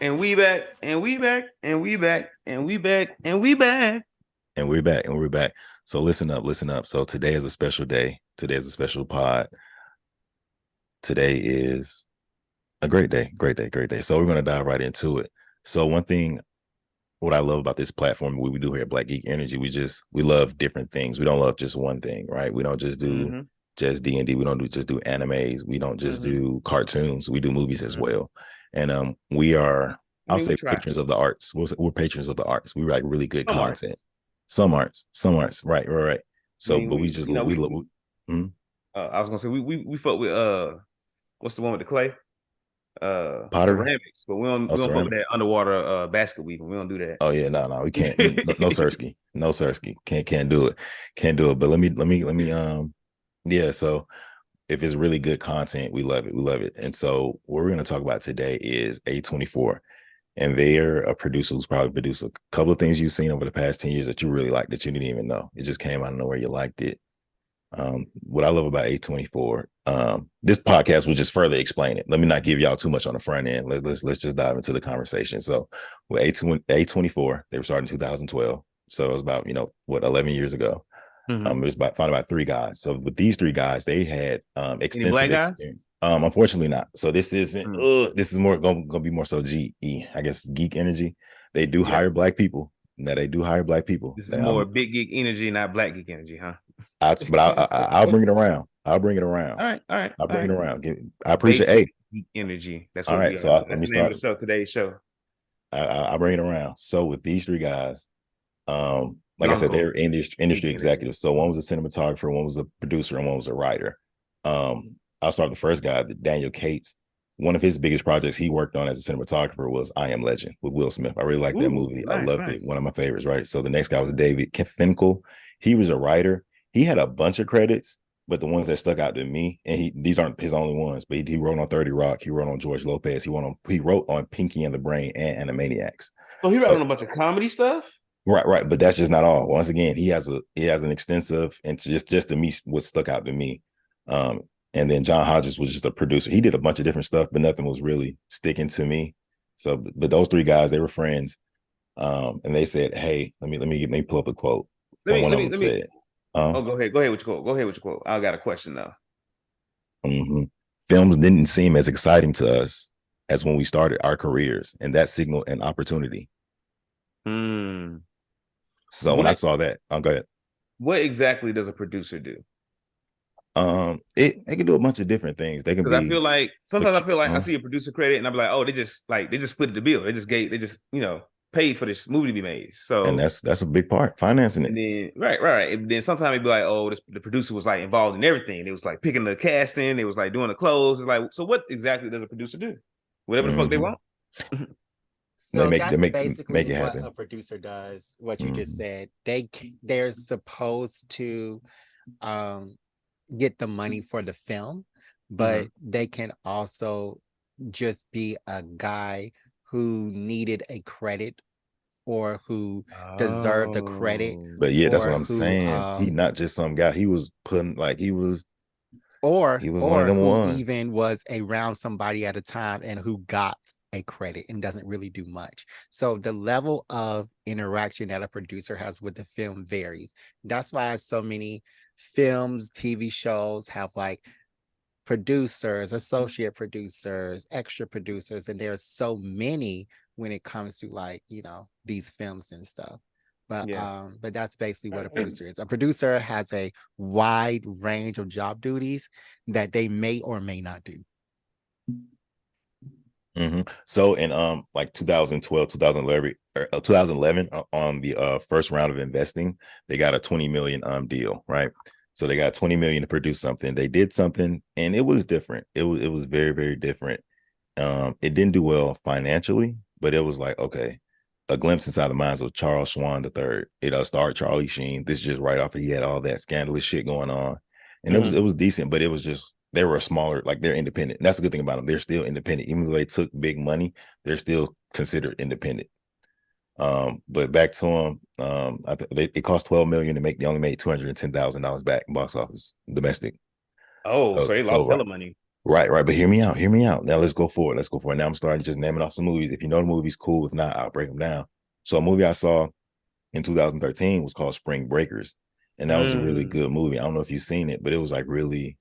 we back, and we back, and we back, and we back, and we back. And we're back, and we're back. So listen up, listen up. So today is a special day. Today is a special pod. Today is a great day, great day, great day. So we're going to dive right into it. So one thing, what I love about this platform, what we do here at Black Geek Energy, we love different things. We don't love just one thing, right? We don't just do just D&D. We don't just do animes. We don't just do cartoons. We do movies as well. And we are, I'll say, patrons of the arts. We're patrons of the arts. We like really good content. Some arts, right. So, but we just we look. I was gonna say we fuck with what's the one with the clay? Pottery, ceramics, but we don't fuck with that underwater basket weaving. We don't do that. Oh yeah, no, we can't. No Sersky, no Sersky. Can't do it. Can't do it. But let me. Yeah. So if it's really good content, we love it. We love it. And so what we're going to talk about today is A24. And they're a producer who's probably produced a couple of things you've seen over the past 10 years that you really liked that you didn't even know. It just came out of nowhere. You liked it. What I love about A24, this podcast will just further explain it. Let me not give y'all too much on the front end. Let's just dive into the conversation. So with A24, they were started in 2012. So it was about, 11 years ago. It was founded by three guys. So with these three guys, they had Any extensive black guys? experience. Unfortunately not. So this isn't. This is more gonna be more so GE, I guess, geek energy. They do hire black people. Now they do hire black people. This is more big geek energy, not black geek energy, huh? I'll bring it around. I'll bring it around. All right. I'll bring it around. I appreciate. Hey, geek energy. That's all what right. we So are. let me That's the name start of the show. Today's show. I'll bring it around. So with these three guys, like I said, they're industry executives. So one was a cinematographer, one was a producer, and one was a writer. I'll start with the first guy, Daniel Cates. One of his biggest projects he worked on as a cinematographer was I Am Legend with Will Smith. I really liked that movie. I loved it. One of my favorites, right? So the next guy was David Finkel. He was a writer. He had a bunch of credits, but the ones that stuck out to me, and these aren't his only ones, but he wrote on 30 Rock. He wrote on George Lopez. He wrote on Pinky and the Brain and Animaniacs. So he wrote on a bunch of comedy stuff? Right. But that's just not all. Once again, he has an extensive, and just to me, what stuck out to me. And then John Hodges was just a producer. He did a bunch of different stuff, but nothing was really sticking to me. So, but those three guys, they were friends. And they said, "Hey, let me pull up a quote." One of them said, "Oh, go ahead with your quote. I got a question though." Films didn't seem as exciting to us as when we started our careers, and that signaled an opportunity. So when I saw that, go ahead. What exactly does a producer do? They can do a bunch of different things. They can be. I feel like sometimes I see a producer credit and I'm like, oh, they just split the bill. They just paid for this movie to be made. So, and that's a big part, financing it. And then right. And then sometimes it'd be like, oh, the producer was like involved in everything. It was like picking the casting. It was like doing the clothes. It's like, so what exactly does a producer do? Whatever the fuck they want. So that's basically what a producer does. What you just said. They're supposed to get the money for the film, but they can also just be a guy who needed a credit or who deserved the credit. But yeah, that's what I'm saying. He not just some guy. He was putting he was one of them ones. Even was around somebody at a time and who got a credit and doesn't really do much. So the level of interaction that a producer has with the film varies. That's why so many films, TV shows have like producers, associate producers, extra producers, and there's so many when it comes to these films and stuff. But that's basically what a producer is. A producer has a wide range of job duties that they may or may not do. So in 2012, 2011 on the first round of investing, they got a 20 million deal, right? So they got 20 million to produce something. They did something and it was different. It was very, very different. It didn't do well financially, but it was like, okay, a glimpse inside the minds of Charles Schwab III. It starred Charlie Sheen. This is just right off. He had all that scandalous shit going on, and it was decent, but it was just they were a smaller, they're independent. And that's the good thing about them. They're still independent, even though they took big money. They're still considered independent. But back to them, it cost $12 million to make. They only made $210,000 back in box office domestic. Oh, so they lost hella money. Right. But hear me out. Now let's go forward. Now I'm starting just naming off some movies. If you know the movie's cool. If not, I'll break them down. So a movie I saw in 2013 was called Spring Breakers. And that was a really good movie. I don't know if you've seen it, but it was really,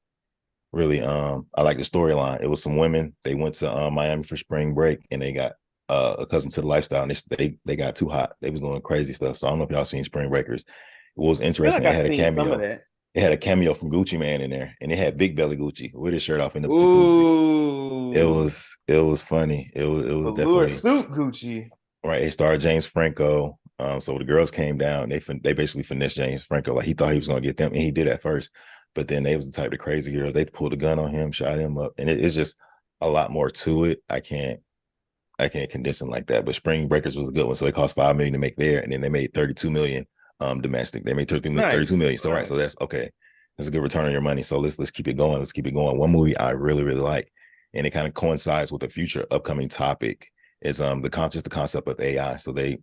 I like the storyline. It was some women. They went to Miami for spring break and they got accustomed to the lifestyle. And they got too hot. They was doing crazy stuff. So I don't know if y'all seen Spring Breakers. It was interesting. It had a cameo. It had a cameo from Gucci Man in there, and it had Big Belly Gucci with his shirt off in the jacuzzi. It was funny. It was definitely suit Gucci. Right. It starred James Franco. So the girls came down. They basically finessed James Franco. Like he thought he was gonna get them, and he did at first. But then they was the type of crazy girls. They pulled a gun on him, shot him up, and it's just a lot more to it. I can't condense it like that. But Spring Breakers was a good one. So it cost $5 million to make there, and then they made $32 million. Domestic. They made 32 million. So right. So that's okay. That's a good return on your money. So let's keep it going. One movie I really, really like, and it kind of coincides with a future upcoming topic, is the concept of AI. So they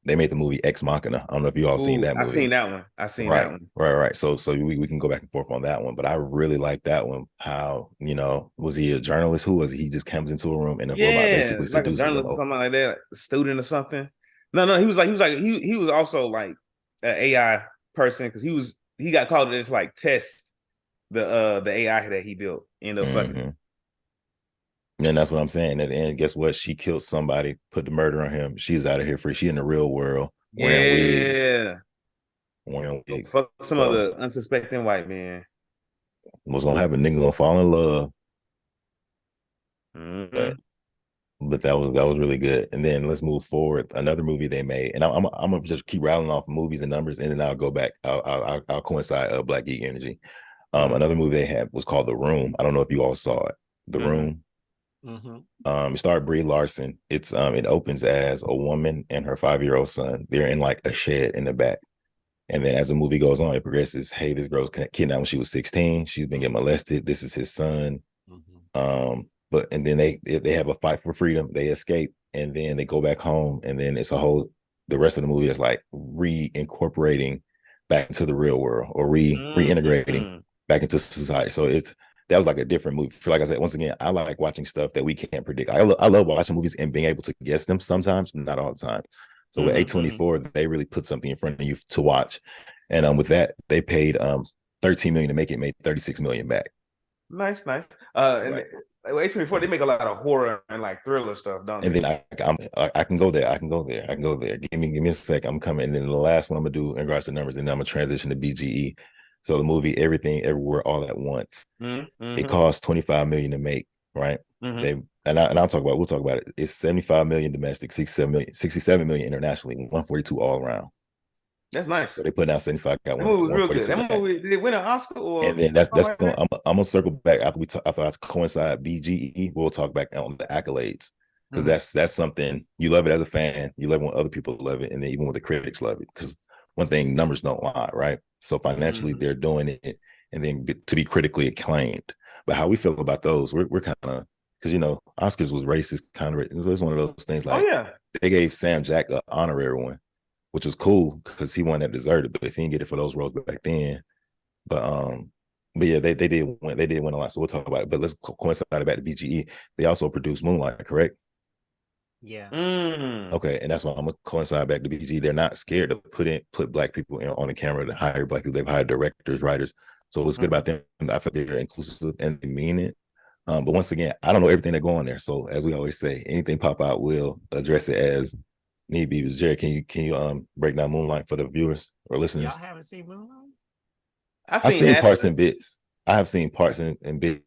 made the movie Ex Machina. I don't know if you all seen Ooh, that I movie. seen that one. I seen Right, that one. right. So we can go back and forth on that one, but I really like that one. How, was he a journalist? Who was he? He just comes into a room and a robot Yeah, basically like a seduces him. journalist or something like that, a student or something. No, he was also like an AI person because he got called to just like test the AI that he built. End up fucking. Mm-hmm. And that's what I'm saying. At the end, guess what? She killed somebody, put the murder on him. She's out of here free. She in the real world wearing wigs, Yeah. wearing Go wigs. fuck some So other unsuspecting white man. what's gonna happen? Nigga gonna fall in love. But Mm-hmm. that was really good. And then let's move forward. Another movie they made, and I'm gonna just keep rattling off movies and numbers, and then I'll go back. I'll coincide Black Geek Energy. Mm-hmm. Another movie they had was called The Room. I don't know if you all saw it. The Mm-hmm. Room. Mm-hmm. It starred Brie Larson. It opens as a woman and her 5-year-old son. They're in like a shed in the back. And then as the movie goes on, it progresses. Hey, this girl's kidnapped when she was 16. She's been getting molested. This is his son. Mm-hmm. But and then they have a fight for freedom. They escape, and then they go back home, and then it's a whole. The rest of the movie is like reincorporating back into the real world or reintegrating Mm-hmm. back into society. So that was like a different movie. Like I said, once again, I like watching stuff that we can't predict. I love watching movies and being able to guess them sometimes, but not all the time. So with Mm-hmm. A24, they really put something in front of you to watch. And with that, they paid 13 million to make it, made 36 million back. Nice, nice. And Right. A24, they make a lot of horror and like thriller stuff, don't And they? then I can go there. I can go there. I can go there. Give me a sec. I'm coming. And then the last one I'm gonna do in regards to numbers, and then I'm gonna transition to BGE. So the movie Everything Everywhere All at Once. It Mm-hmm. cost 25 million to make, right? Mm-hmm. They and we'll talk about it. It's 75 million domestic, 67 million internationally, 142 all around. That's So nice. they put down 75, got That movie was real good. 142 That back. movie, did it win an Oscar And or then that's something like going. that? I'm gonna circle back after I coincide BGE. We'll talk back on the accolades because Mm-hmm. that's something you love it as a fan. You love it when other people love it, and then even when the critics love it. Because one thing, numbers don't lie, right? So financially, Mm-hmm. they're doing it, and then to be critically acclaimed. But how we feel about those, we're kind of because Oscars was racist, kind of. It was one of those things Oh like yeah. they gave Sam Jack an honorary one, which was cool because he won that deserved it. But if he didn't get it for those roles back then, but but yeah, they did win a lot. So we'll talk about it. But let's coincide back to BGE. They also produced Moonlight, correct? Yeah. Mm. Okay, and that's why I'm gonna coincide back to BGE. They're not scared to put black people on the camera, to hire black people. They've hired directors, writers. So what's good Mm-hmm. about them? I feel they're inclusive and they mean it. But once again, I don't know everything that go on there. So as we always say, anything pop out, we'll address it as need be. Jerry, can you break down Moonlight for the viewers or Y'all listeners? haven't seen Moonlight? I've I've seen seen half of parts it. and bits. I have seen parts and bits.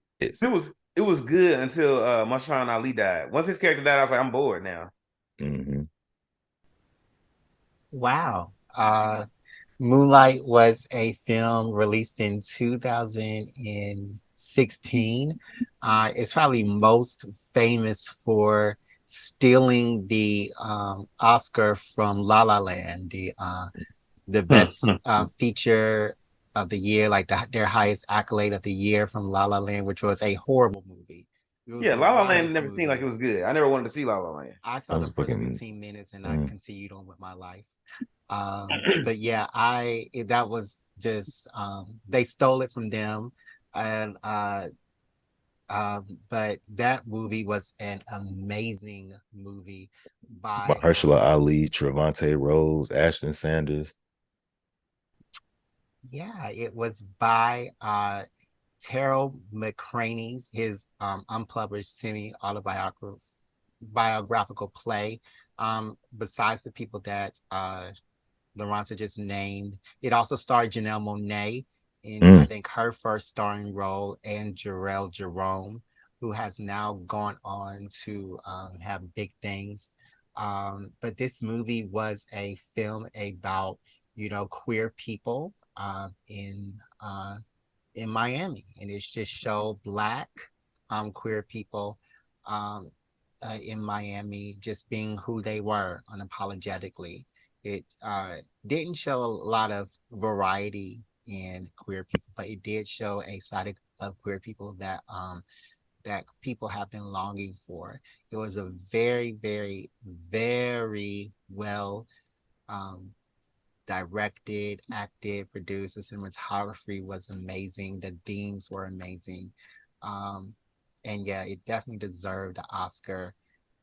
It was good until Marshawn Ali died. Once his character died, I was like, I'm bored now. Mm-hmm. Wow. Moonlight was a film released in 2016. It's probably most famous for stealing the Oscar from La La Land, the best feature of the year, like their highest accolade of the year from La La Land, which was a horrible movie. It was Yeah, the La La Land wildest never seemed like it movie. was good. I never wanted to see La La Land. I saw That the was first fucking. 15 minutes and I Mm. continued on with my life. But yeah, that was just they stole it from them, and but that movie was an amazing movie by Mahershala Ali, Trevante Rose, Ashton Sanders. yeah, it was by Terrell McCraney's his unpublished biographical play. Besides the people that Laurence just named, it also starred Janelle Monáe in I Mm. think her first starring role, and Jarrell Jerome, who has now gone on to have big things. But this movie was a film about queer people in Miami, and it just showed Black queer people um, in Miami just being who they were unapologetically. It didn't show a lot of variety in queer people, but it did show a side of queer people that people have been longing for. It was a very, very, very well directed, acted, produced. The cinematography was amazing. The themes were amazing. And yeah, it definitely deserved the Oscar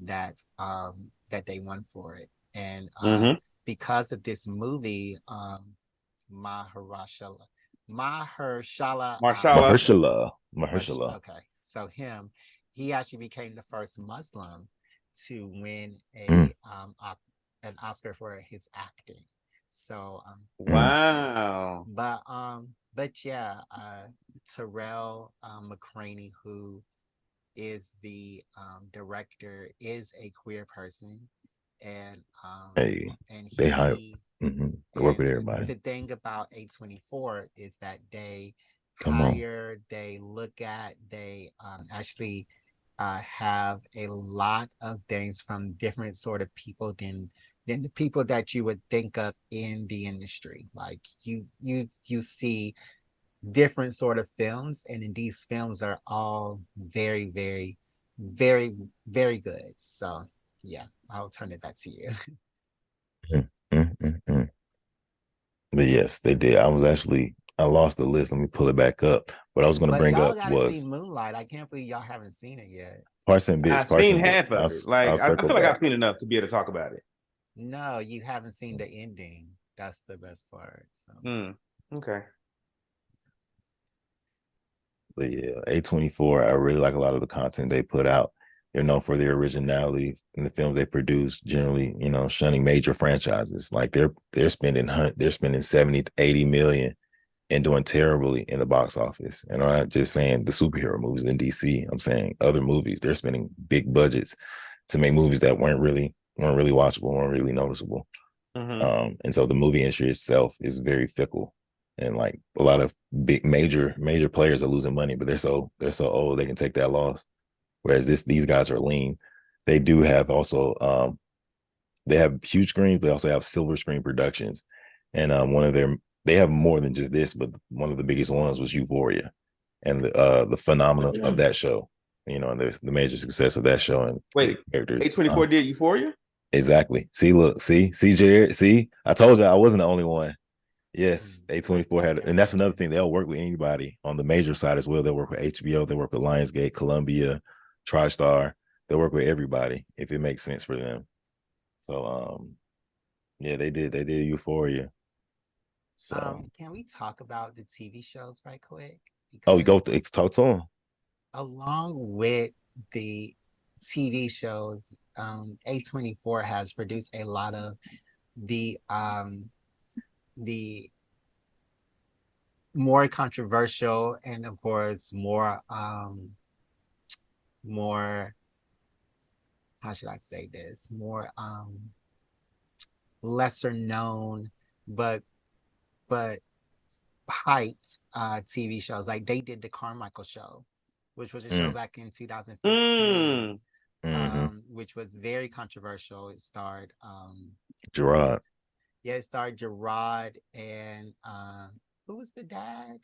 that they won for it. And because of this movie, Mahershala Ali. Mahershala. Okay, so he actually became the first Muslim to win an Oscar for his acting. So wow. but yeah, Terrell McCraney, who is the director, is a queer person, and Hey, and they hire. he They work with everybody. the thing about A24 is that they Come on. they look at, they actually have a lot of things from different sort of people than the people that you would think of in the industry. Like you see different sort of films, and in these films are all very, very, very, very good. So yeah, I'll turn it back to you. Mm, mm, mm, mm. But yes, they did. I lost the list. Let me pull it back up. What I was going to But bring y'all up gotta see was Moonlight. I can't believe y'all haven't seen it yet. parts and bits. I've Parts seen and bits. half of it. Like I'll I circle feel like back. I've seen enough to be able to talk about it. No, you haven't seen the ending. That's the best part. So Okay. But yeah, A24, I really like a lot of the content they put out. They're known for their originality in the films they produce, generally, shunning major franchises. Like they're spending 70 to 80 million and doing terribly in the box office. And I'm not just saying the superhero movies in DC. I'm saying other movies. They're spending big budgets to make movies that weren't really watchable, weren't really noticeable. And so the movie industry itself is very fickle, and like a lot of big major players are losing money, but they're so old they can take that loss. Whereas these guys are lean. They do have also they have huge screens, but they also have silver screen productions. And they have more than just this, but one of the biggest ones was Euphoria, and the phenomenon of that show. And there's the major success of that show and Wait, the characters. A24 did Euphoria? Exactly. See, look, see, Jared. See, I told you I wasn't the only one. Yes, A24 had, and that's another thing. They'll work with anybody on the major side as well. They'll work with HBO. They work with Lionsgate, Columbia, TriStar. They'll work with everybody if it makes sense for them. So, yeah, they did Euphoria. So, can we talk about the TV shows right quick? you go Because talk to them. along with the TV shows, A24 has produced a lot of the more controversial, and of course more, how should I say this, more lesser known but hyped TV shows. Like they did the Carmichael Show, which was a show back in 2015, which was very controversial. It starred Gerard. It starred Gerard and who was the dad?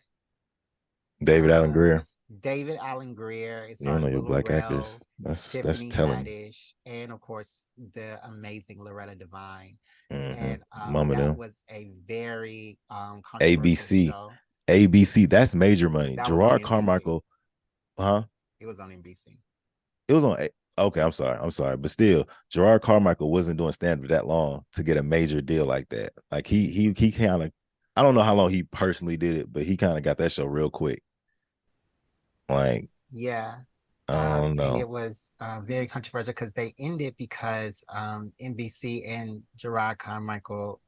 David Allen Greer. David Allen Greer. It You don't starred know your Will black Ferrell, actors. That's Tiffany telling. Haddish, and of course the amazing Loretta Devine. Mm-hmm. And Mama that them. was a very controversial ABC. show. ABC, that's major money. That was on Gerard NBC. Carmichael, huh? It was on NBC. It was on. Okay, I'm sorry, but still, Gerard Carmichael wasn't doing stand-up that long to get a major deal like that. Like he kind of, I don't know how long he personally did it, but he kind of got that show real quick. Like, yeah, I don't know. and it was very controversial because they ended because NBC and Gerard Carmichael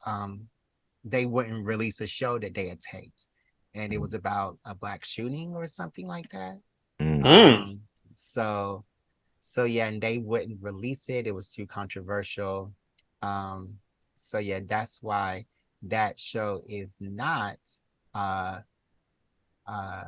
they wouldn't release a show that they had taped, and it was about a black shooting or something like that. So yeah, and they wouldn't release it. It was too controversial. So yeah, that's why that show is not uh uh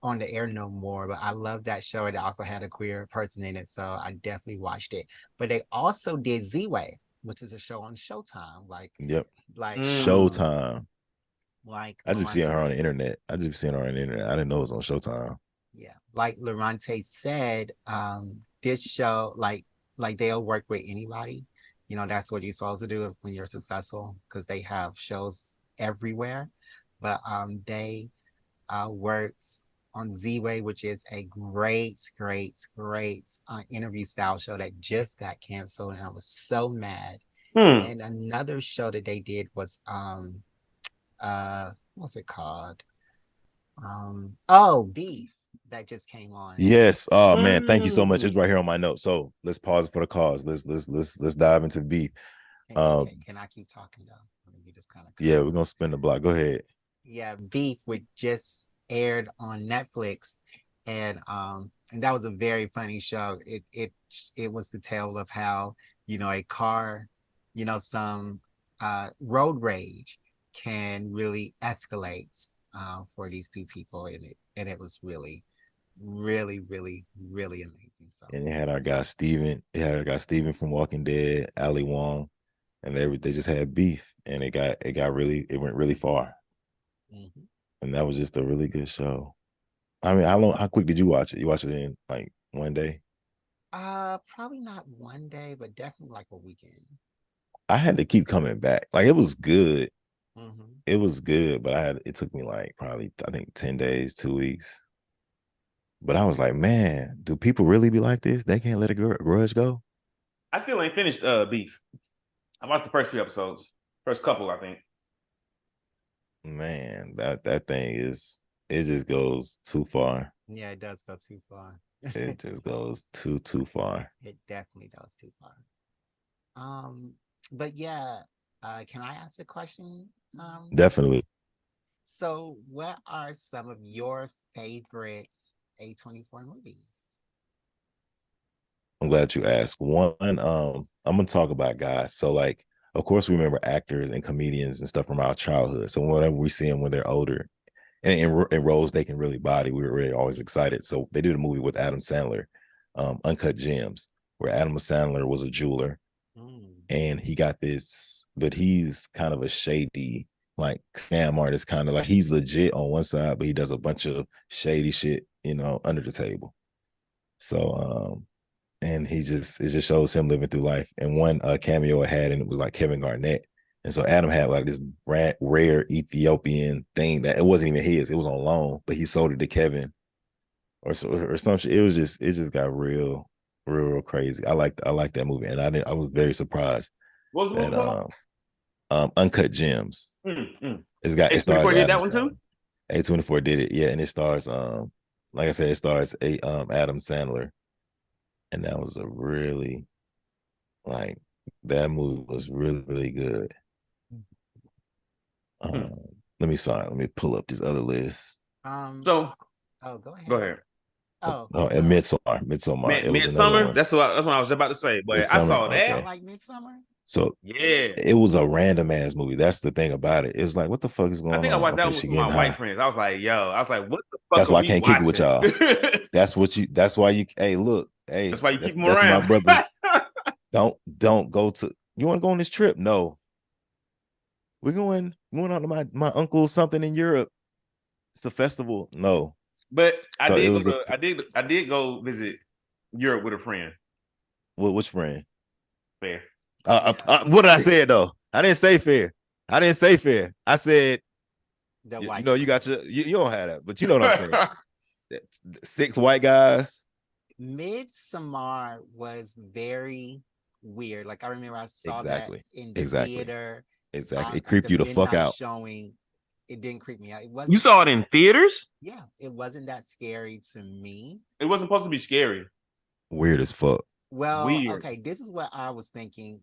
on the air no more. But I love that show. It also had a queer person in it, so I definitely watched it. But they also did Z-Way, which is a show on Showtime. Yep. Like Showtime. like I just see her on Alontis. the internet. I didn't know it was on Showtime. Yeah, like Lorante said, this show, like they'll work with anybody. You know, that's what you're supposed to do when you're successful, because they have shows everywhere. But they worked on Z-Way, which is a great interview style show that just got canceled, and I was so mad. Hmm. And another show that they did was what's it called? Oh, Beef, that just came on. Yes. Oh man, thank you so much. It's Mm. right here on my note. So let's pause for the cause. Let's dive into beef. Can I keep talking though? Let me just kind of cut Yeah, off. we're gonna spin the block. Go ahead. Yeah, Beef, which just aired on Netflix, and that was a very funny show. It was the tale of how, you know, a car, you know, some road rage can really escalate for these two people, and it was really amazing. So And it had our yeah. guy Steven. It had our guy Steven from Walking Dead, Ali Wong, and they just had beef, and it went really far, Mhm. and that was just a really good show. I mean, how quick did you watch it? You watched it in like one day? Probably not one day, but definitely like a weekend. I had to keep coming back. Like it was good. Hmm. It was good, but it took me like probably I think 10 days, 2 weeks. But I was like, man, do people really be like this? They can't let a grudge go? I still ain't finished Beef. I watched the first few episodes, first couple, I think. Man, that thing it just goes too far. Yeah, it does go too far. It just goes too far. It definitely goes too far. Um, but yeah, can I ask a question? Definitely. So what are some of your favorite A24 movies? I'm glad you asked. One, I'm gonna talk about guys. So like, of course, we remember actors and comedians and stuff from our childhood. So whenever we see them when they're older, and in roles they can really body, we were really always excited. So they did a movie with Adam Sandler, Uncut Gems, where Adam Sandler was a jeweler, Mm. and he got this, but he's kind of a shady, like scam artist, kind of like he's legit on one side, but he does a bunch of shady shit, under the table. So and it just shows him living through life. And one cameo I had, and it was like Kevin Garnett. And so Adam had like this rare Ethiopian thing that it wasn't even his; it was on loan, but he sold it to Kevin or some shit. It just got real crazy. I like that movie, and I was very surprised What was the that movie called? Uncut Gems. Mm. It stars A24 did Adam that one Sandler. too? A24 did it, yeah, and it stars like I said, it stars Adam Sandler, and that was a really like that movie was really good. Hmm. Um, let me pull up this other list. Um, So oh, go go ahead. ahead. Oh, Oh, and Midsommar. It was another Midsummer? one. That's what I was about to say. But I Midsummer. saw y'all that. Okay. like Midsummer? So Yeah. it was a random ass movie. That's the thing about it. It was like, what the fuck is I going think I on? watched that Okay, one with she some of getting my white high. friends. I was like, what the fuck That's are why I we can't kick it with watching? y'all. That's why you hey, look, hey, That's why you keep them that's my around. brothers. Don't go to you want to go on this trip? No. We're going out to my uncle's something in Europe. It's a festival. No. But So it was a I did go visit Europe with a friend. which friend? Fair. Yeah, What did I say though? I didn't say fair. I didn't say fair. I said, the you white know, you got friends. you don't have that, but you know what I'm saying. Six white guys. Midsommar was very weird. Like I remember I saw that Exactly. in the Exactly. theater Exactly. It at creeped the you the fuck midnight out. showing. It didn't creep me out. It You wasn't. saw it in theaters? Yeah, it wasn't that scary to me. It wasn't supposed to be scary. Weird as fuck. Well, Weird. okay, this is what I was thinking.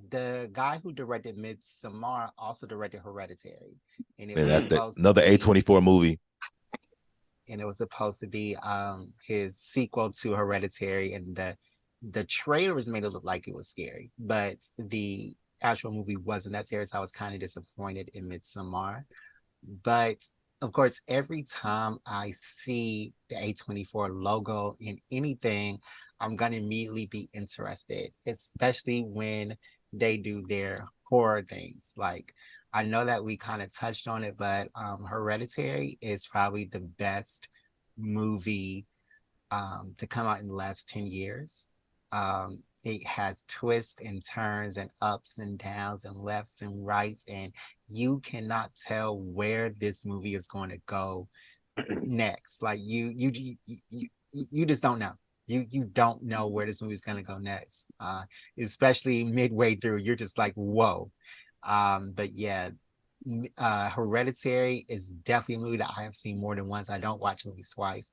The guy who directed Midsommar also directed Hereditary, and it And was that's that supposed to another be A24 movie. his sequel to Hereditary, and the trailers made it look like it was scary, but the actual movie wasn't that scary. So I was kind of disappointed in Midsommar. But of course, every time I see the A24 logo in anything, I'm gonna immediately be interested, especially when they do their horror things. Like I know that we kind of touched on it, but Hereditary is probably the best movie to come out in the last 10 years. It has twists and turns and ups and downs and lefts and rights, and you cannot tell where this movie is going to go next. Like you just don't know. You don't know where this movie is going to go next. Especially midway through, you're just like, whoa. But yeah, Hereditary is definitely a movie that I have seen more than once. I don't watch movies twice.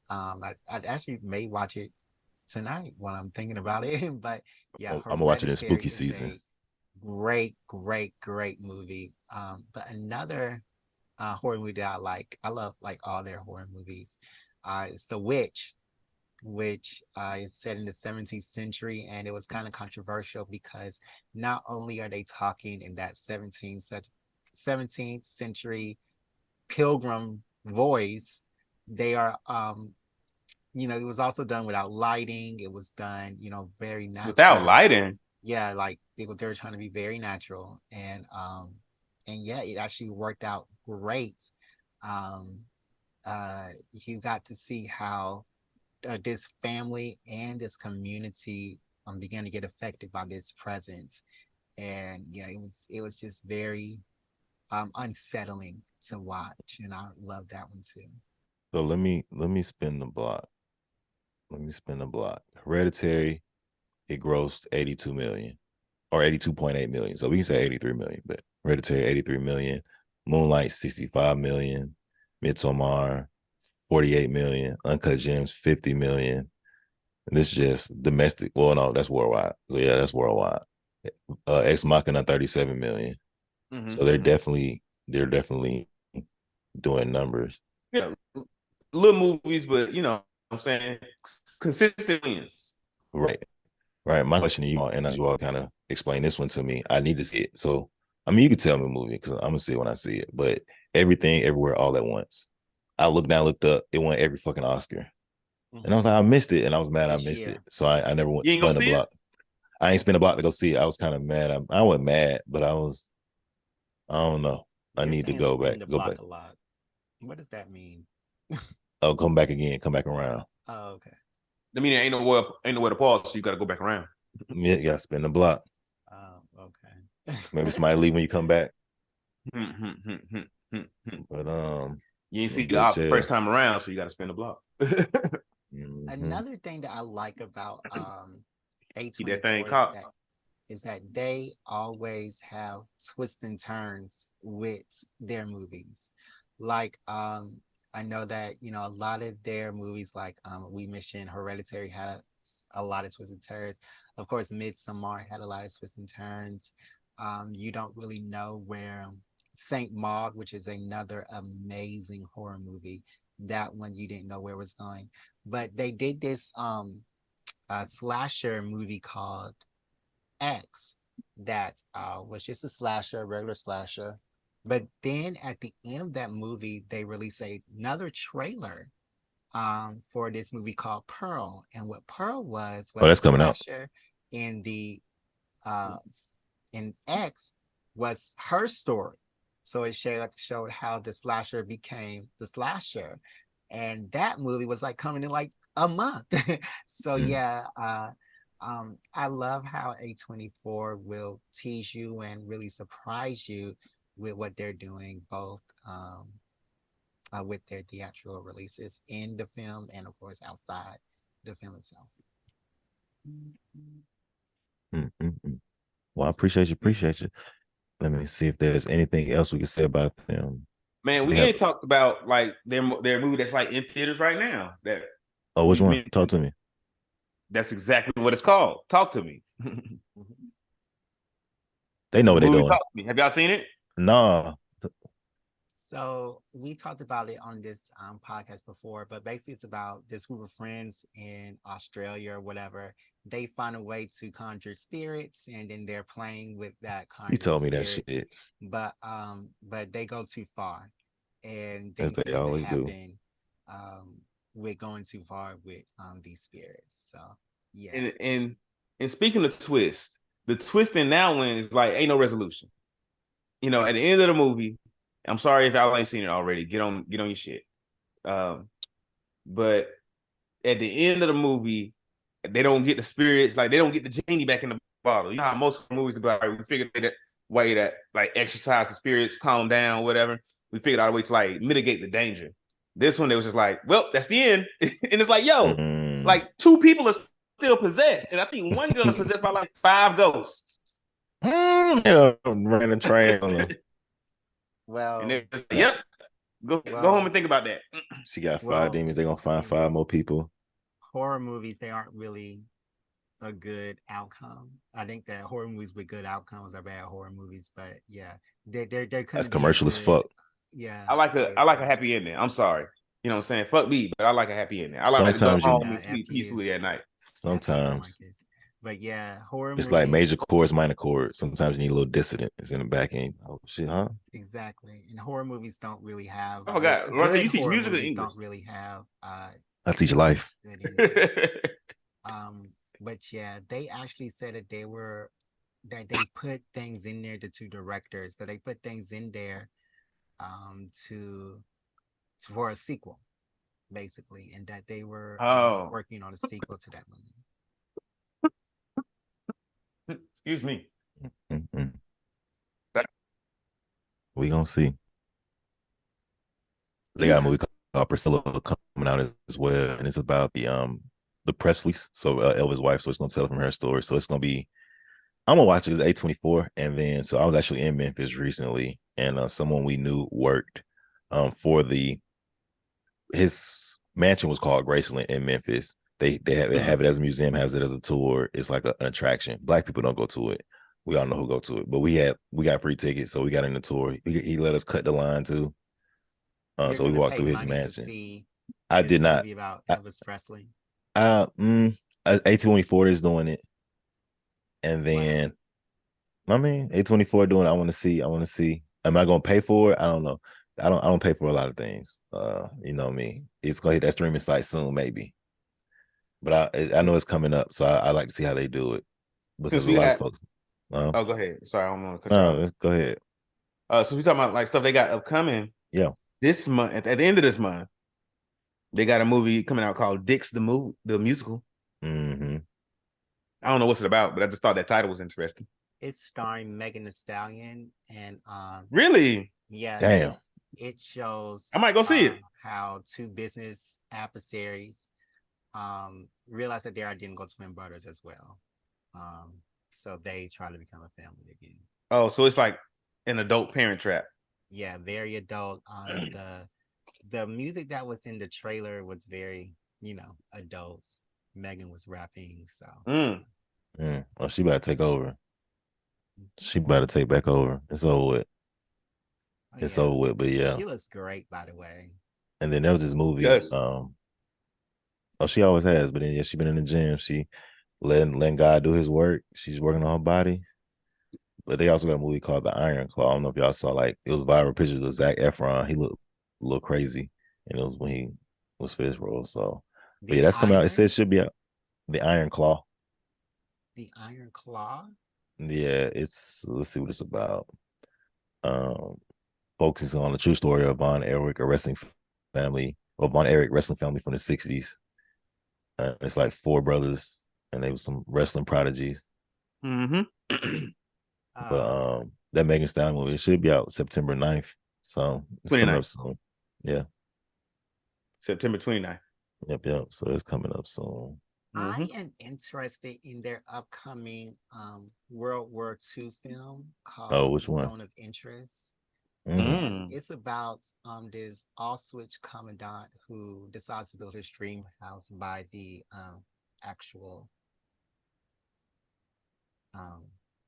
I actually may watch it tonight while I'm thinking about it. But yeah, I'm gonna watch it in Hereditary spooky is season. a great movie. But another horror movie that I love like all their horror movies. It's The Witch, which is set in the 17th century, and it was kind of controversial because not only are they talking in that 17th century pilgrim voice, they are it was also done without lighting. It was done, very Without natural. lighting. Yeah, like they were trying to be very natural, and yeah, it actually worked out great. Um, you got to see how this family and this community began to get affected by this presence, and yeah, it was just very unsettling to watch, and I love that one too. So let me spin the block. Let me spin the block. Hereditary, it grossed 82 million or 82.8 million. So we can say 83 million, but Hereditary 83 million, Moonlight 65 million, Midsommar 48 million, Uncut Gems 50 million. And this is just domestic. Well, no, that's worldwide. So yeah, that's worldwide. Ex Machina 37 million. So they're definitely doing numbers. Yeah, little movies, but what I'm saying consistent wins. Right. Right. My question to you all, and as you all kind of explain this one to me, I need to see it. So, I mean, you can tell me a movie because I'm gonna see it when I see it. But everything, everywhere, all at once. I looked down, looked up. It won every fucking Oscar, and I was like, I missed it, and I was mad I This missed it. year. So I never went You ain't gonna spun the see it? block. I ain't spent a block to go see it. I was kind of mad. I wasn't mad, but I don't know. I You're need to saying go spin back. the Go back. block a lot. What does that mean? Oh, come back again. Come back around. Oh, okay. I mean, ain't nowhere to pause, so you got to go back around. Yeah, you gotta spin the block. Oh, okay. Maybe somebody leave when you come back. You But ain't see the legit, op the yeah. first time around, so you got to spin the block. Mm-hmm. Another thing that I like about Keep that thing A24 is caught. that they always have twists and turns with their movies. Like I know that a lot of their movies, like we mentioned Hereditary had a lot of twists and turns. Of course, Midsommar had a lot of twists and turns. You don't really know where Saint Maud, which is another amazing horror movie, that one you didn't know where it was going. But they did this slasher movie called X that was just a slasher, a regular slasher. But then at the end of that movie, they released another trailer for this movie called Pearl. And what Pearl Oh, was a that's coming out. slasher in the uh in X was her story. So it showed how the slasher became the slasher. And that movie was like coming in like a month. So Mm. yeah, I love how A24 will tease you and really surprise you with what they're doing, both with their theatrical releases in the film and, of course, outside the film itself. Mm-mm-mm. Well, I appreciate you. Appreciate you. Let me see if there's anything else we can say about them. Man, They we have. ain't talked about like their movie that's like in theaters right now. That Oh, which we one? Talk mentioned. to me. That's exactly what it's called. Talk to me. Mhm. They know The what they're movie doing. Talk to Me. Have y'all seen it? Nah. So we talked about it on this podcast before, but basically it's about this group of friends in Australia or whatever. They find a way to conjure spirits, and then they're playing with that You conjured told me that spirits, shit, but they go too far, and as things they begin to always do. happen with going too far with these spirits. So yeah. And speaking of twist, the twist in that one is like ain't no resolution. At the end of the movie, I'm sorry if y'all ain't seen it already. Get on your shit. Um, but at the end of the movie, they don't get the spirits, like they don't get the genie back in the bottle. You know how most movies be like, we figured that way that like exercise the spirits, calm down, whatever. We figured out a way to like mitigate the danger. This one, it was just like, well, that's the end. And it's like, yo, like 2 people are still possessed. And I think one girl is possessed by like 5 ghosts. Ran a train on them. Well, and they're just like, yep, go home and think about that. She got 5 demons. They're gonna find 5 more people. Horror movies, they aren't really a good outcome. I think that horror movies with good outcomes are bad horror movies, but yeah, they're That's commercial as fuck. Yeah, I like a happy ending. I'm sorry. You know what I'm saying? Fuck me, but I like a happy ending. I like to go home and sleep peacefully at night. Sometimes. But yeah, horror it's movies, like major chords, minor chords. Sometimes you need a little dissonance in the back end. Oh shit, huh? Exactly. And horror movies don't really have Oh god, Ronte, you teach music or English? Don't really have I teach life. But yeah, they actually said that they put things in there, the 2 directors, that they put things in there for a sequel, basically, and that they were working on a sequel to that movie. Excuse me. Mm-hmm. We gonna see. They got a movie called Priscilla coming out as well, and it's about the Presleys, so Elvis' wife. So it's gonna tell from her story. So it's gonna be. I'm gonna watch it. It's A24, and then so I was actually in Memphis recently, and someone we knew worked for his mansion was called Graceland in Memphis. They have it as a museum, has it as a tour. It's like an attraction. Black people don't go to it. We all know who go to it, but we got free tickets, so we got in the tour. He let us cut the line too. So we walked through his mansion. I did not. Movie about Elvis Presley. A24 is doing it, and then I mean A24 doing it. I want to see. Am I gonna pay for it? I don't know. I don't pay for a lot of things. You know me. It's gonna hit that streaming site soon, maybe. But I know it's coming up, so I like to see how they do it. Because a lot of folks. Go ahead. Sorry, I don't want to cut you off. Go ahead. So we talking about like stuff they got upcoming. Yeah. This month, at the end of this month, they got a movie coming out called Dix the Musical. Mm-hmm. I don't know what's it about, but I just thought that title was interesting. It's starring Megan Thee Stallion, and really, yeah, damn. It shows. I might go see it. How 2 business adversaries realize that they are identical twin brothers as well. So they try to become a family again. Oh, so it's like an adult Parent Trap. Yeah, very adult. The music that was in the trailer was very, adults. Megan was rapping, so. Well, she about to take over. She about to take back over. It's over with. It's over with, but yeah. She looks great, by the way. And then there was this movie. Yes. She always has, but then yeah, she been in the gym. She letting God do his work. She's working on her body. But they also got a movie called The Iron Claw. I don't know if y'all saw, like, it was viral pictures of Zac Efron. He looked a little crazy, and it was when he was for this role. So, but yeah, that's coming out. It says it should be out. The Iron Claw. The Iron Claw? Yeah, let's see what it's about. Focusing on the true story of Von Erich, a wrestling family, or Von Erich wrestling family from the 60s. It's like 4 brothers, and they were some wrestling prodigies. Mm-hmm. But that Megan Thee Stallion movie, it should be out September 9th. So it's 29th. Coming up soon. Yeah. September 29th. Yep. So it's coming up soon. Mm-hmm. I am interested in their upcoming World War II film called which one? Zone of Interest. And it's about this Auschwitz commandant who decides to build his dream house by the actual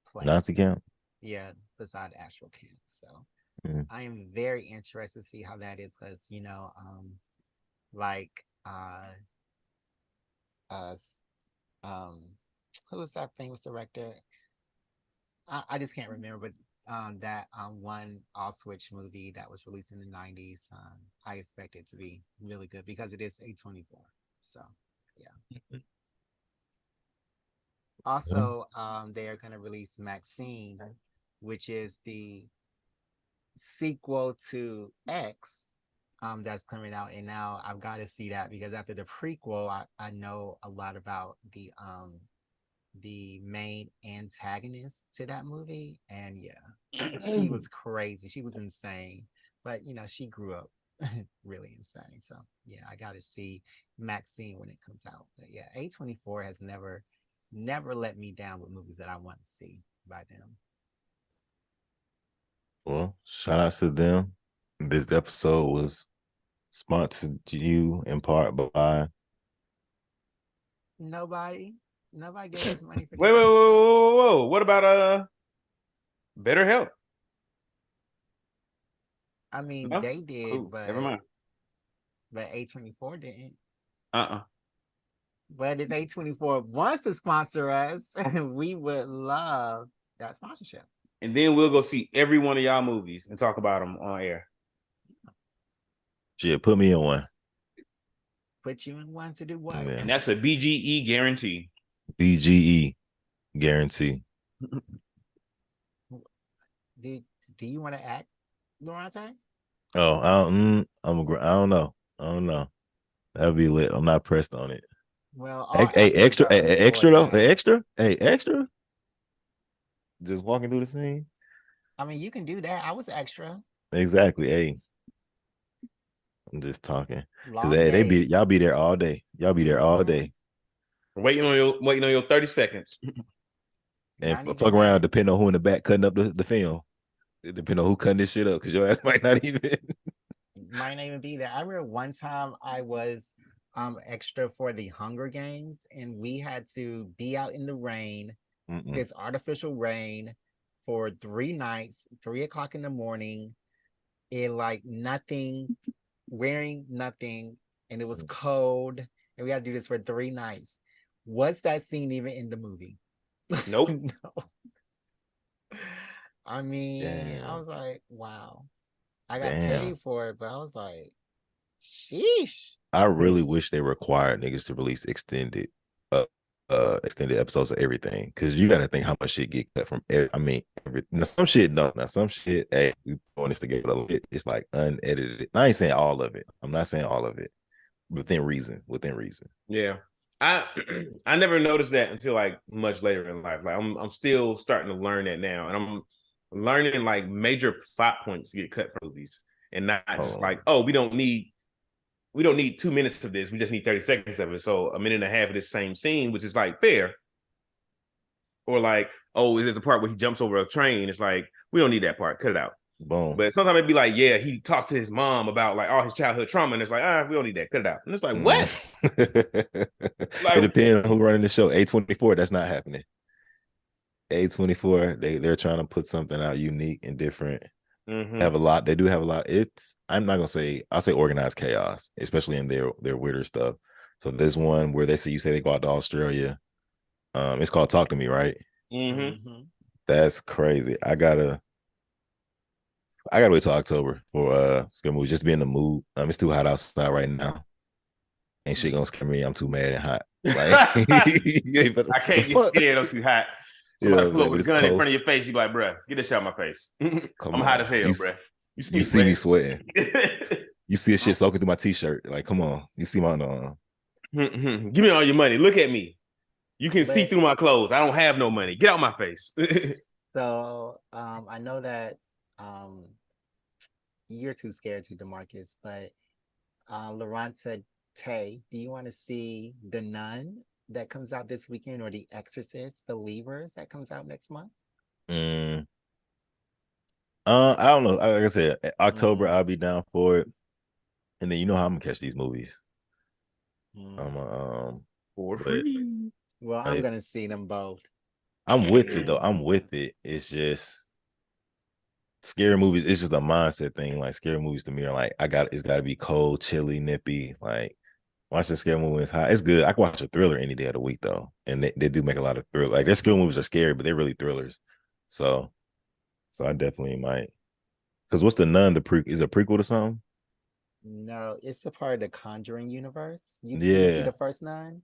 place. Nazi camp? Yeah, beside the actual camp. So I am very interested to see how that is, because who was that famous director? I just can't remember, but that one Auschwitz movie that was released in the 90s, I expect it to be really good because it is A24. So yeah. Also, they are going to release Maxine, which is the sequel to X, that's coming out, and now I've got to see that because after the prequel, I know a lot about the main antagonist to that movie, and yeah, she was crazy. She was insane, but she grew up really insane. So yeah, I got to see Maxine when it comes out. But yeah, A24 has never let me down with movies that I want to see by them. Well, shout out to them. This episode was sponsored to you in part by Nobody, nobody gave us money for Wait, this wait, whoa, episode. whoa, whoa, whoa. What about Better Help? I mean, No? they did, Cool. Never mind. but A24 didn't. Uh-uh. But if A24 wants to sponsor us, we would love that sponsorship. And then we'll go see every one of y'all movies and talk about them on air. shit. Put me in one. Put you in one to do what? Yeah. And that's a BGE guarantee. BGE guarantee. Do you want to act, Lorante? Oh, I don't know. I don't know. That'd be lit. I'm not pressed on it. Well, Hey, extra, extra though. Hey, Extra. Just walking through the scene. I mean, you can do that. I was extra. Exactly. Hey, I'm just talking because y'all be there all day. Y'all be there all day. Waiting on your 30 seconds. And fuck around, depending on who in the back cutting up the film. It depends on who cutting this shit up because your ass might not even be there. I remember one time I was extra for the Hunger Games, and we had to be out in the rain, this artificial rain, for 3 nights, 3:00 in the morning, in like nothing, wearing nothing, and it was cold, and we had to do this for 3 nights. Was that scene even in the movie? Nope. No. I mean, Damn. I was like, wow. I got paid for it, but I was like, sheesh. I really wish they required niggas to release extended episodes of everything, because you got to think how much shit get cut from now some shit no, now some shit, hey, we putting this together, it's like unedited. I ain't saying all of it. I'm not saying all of it. Within reason. Yeah. I never noticed that until like much later in life. Like I'm still starting to learn that now, and I'm learning like major plot points get cut from movies, and not just like, oh, we don't need 2 minutes of this. We just need 30 seconds of it. So a minute and a half of this same scene, which is like fair. Or like, oh, is this the part where he jumps over a train? It's like, we don't need that part. Cut it out. Boom. But sometimes it'd be like, yeah, he talks to his mom about like all his childhood trauma, and it's like, we don't need that. Cut it out. And it's like, what? Like, it depends on who running the show. A24, that's not happening. A24, they're trying to put something out unique and different. Have a lot. They do have a lot. I'm not gonna say, I'll say organized chaos, especially in their weirder stuff. So there's one where you say they go out to Australia. It's called Talk to Me, right? That's crazy. I gotta wait till October for scary movie, just to be in the mood. It's too hot outside right now. Ain't shit gonna scare me. I'm too mad and hot. Like, I can't get scared. I'm too hot. Somebody pull up a gun in front of your face. You be like, bruh, get this shit out of my face. I'm hot as hell, bruh. You see me sweating. You see this shit soaking through my t-shirt. Like, come on. You see my give me all your money. Look at me. You can see through my clothes. I don't have no money. Get out my face. So I know that you're too scared to, DeMarcus, but Loranta Tay, do you want to see The Nun that comes out this weekend, or The Exorcist Believers that comes out next month? I don't know. Like I said, October, I'll be down for it. And then you know how I'm gonna catch these movies. For free. Well, I'm gonna see them both. I'm with it though. I'm with it. It's just scary movies. It's just a mindset thing. Like, scary movies to me are like, it's got to be cold, chilly, nippy. Like, watching scary movies high, it's good. I can watch a thriller any day of the week though, and they do make a lot of thrillers. Like, their scary movies are scary, but they're really thrillers. So I definitely might. Because what's The Nun? Is it a prequel to something? No, it's a part of the Conjuring universe. You see the first Nun?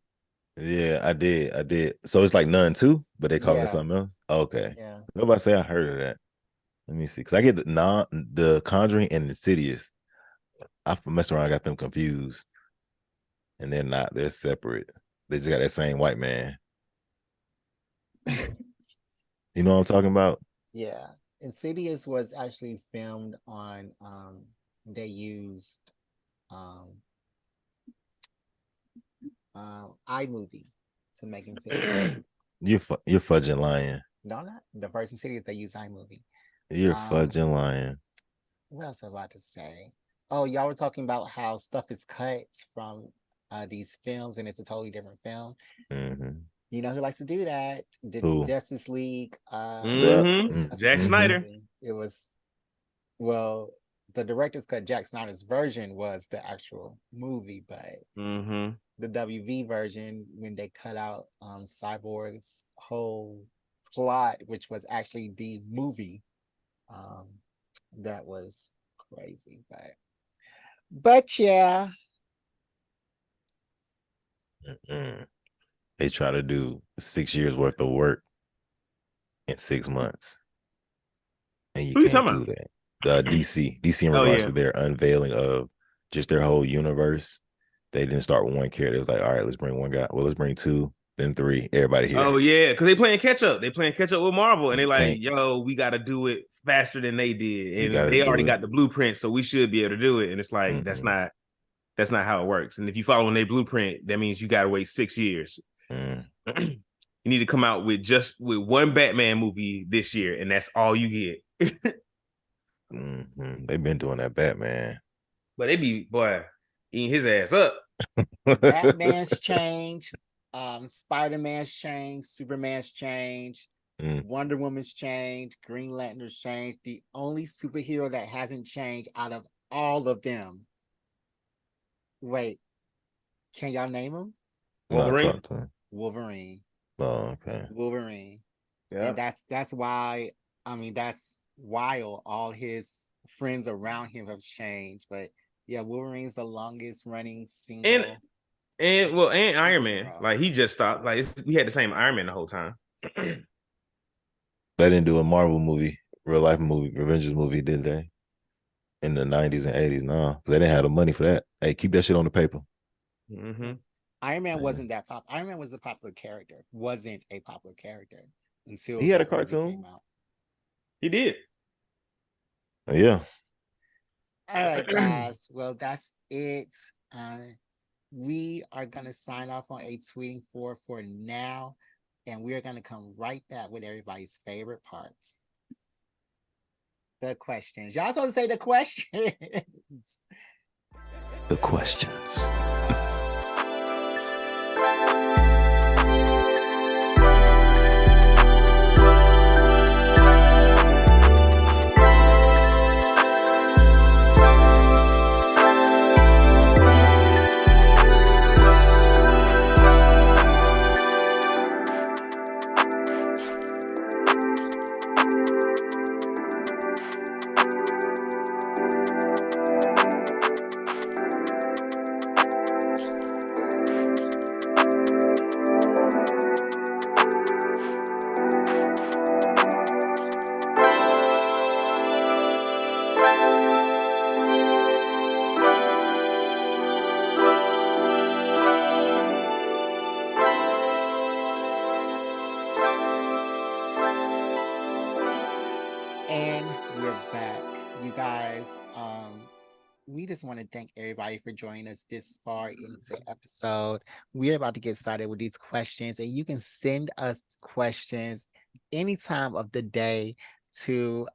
Yeah, I did. So it's like Nun 2, but they call it something else? Okay. Yeah. Nobody say I heard of that. Let me see. Because I get the Conjuring and Insidious. I messed around, got them confused, and they're not. They're separate. They just got that same white man. You know what I'm talking about? Yeah. Insidious was actually filmed on they used um iMovie to make Insidious. You're fudging lying. No, not the first Insidious they used iMovie. You're Um fudging lying. what else was I about to say? Oh, y'all were talking about how stuff is cut from these films and it's a totally different film. Mm-hmm. You know who likes to do that? The Who? Justice League. The Jack Snyder. It was well, the director's cut. Jack Snyder's version was the actual movie, but the WV version, when they cut out Cyborg's whole plot, which was actually the movie, that was crazy. But yeah. They try to do 6 years worth of work in 6 months, and you Who you can't talking do about? that. The DC in Oh regards yeah. to their unveiling of just their whole universe. They didn't start with one character. It was like, all right, let's bring one guy. Well, let's bring two, then three. Everybody here. Oh yeah, because they playing catch up. They playing catch up with Marvel, and they You like, can't. yo, we got to do it faster than they You did, got and to they do already it. got the blueprint, so we should be able to do it. And it's like that's not how it works. And if you follow their blueprint, that means you got to wait 6 years. You need to come out with one Batman movie this year, and that's all you get. They've been doing that Batman. But they be eating his ass up. Batman's changed, Spider-Man's changed, Superman's changed, Wonder Woman's changed, Green Lantern's changed. The only superhero that hasn't changed out of all of them. Wait, can y'all name them? Wolverine. Wolverine. Oh, okay. Wolverine. Yeah. And that's why, I mean, that's while all his friends around him have changed. But yeah, Wolverine's the longest running single. And Iron Man, like he just stopped. Like we had the same Iron Man the whole time. They didn't do a Marvel movie, real life movie, Avengers movie, did they? In the 90s and 80s, no, they didn't have the money for that. Hey, keep that shit on the paper. Iron Man wasn't that pop. Iron Man was a popular character. Wasn't a popular character until he had a that movie cartoon. came out. He did. Yeah. All right, guys. Well, that's it. We are gonna sign off on a tweeting for now, and we are gonna come right back with everybody's favorite parts. The questions. Y'all supposed to say the questions. The questions. And we're back, you guys. We just want to thank everybody for joining us this far into the episode. We're about to get started with these questions, and you can send us questions any time of the day to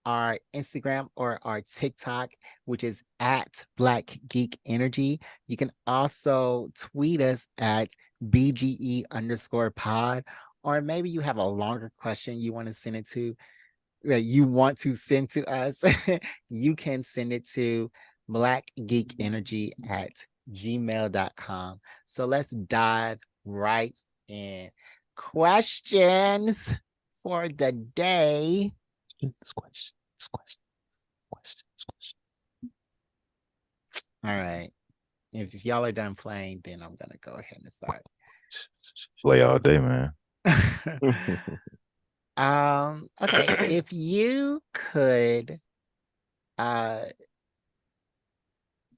our Instagram or our TikTok, which is at Black Geek Energy. You can also tweet us at BGE_pod, or maybe you have a longer question you want to send it to. Send to us, you can send it to blackgeekenergy@gmail.com. So let's dive right in. Questions for the day. Questions. All right. If y'all are done playing, then I'm gonna go ahead and start. Play all day, man. Okay, if you could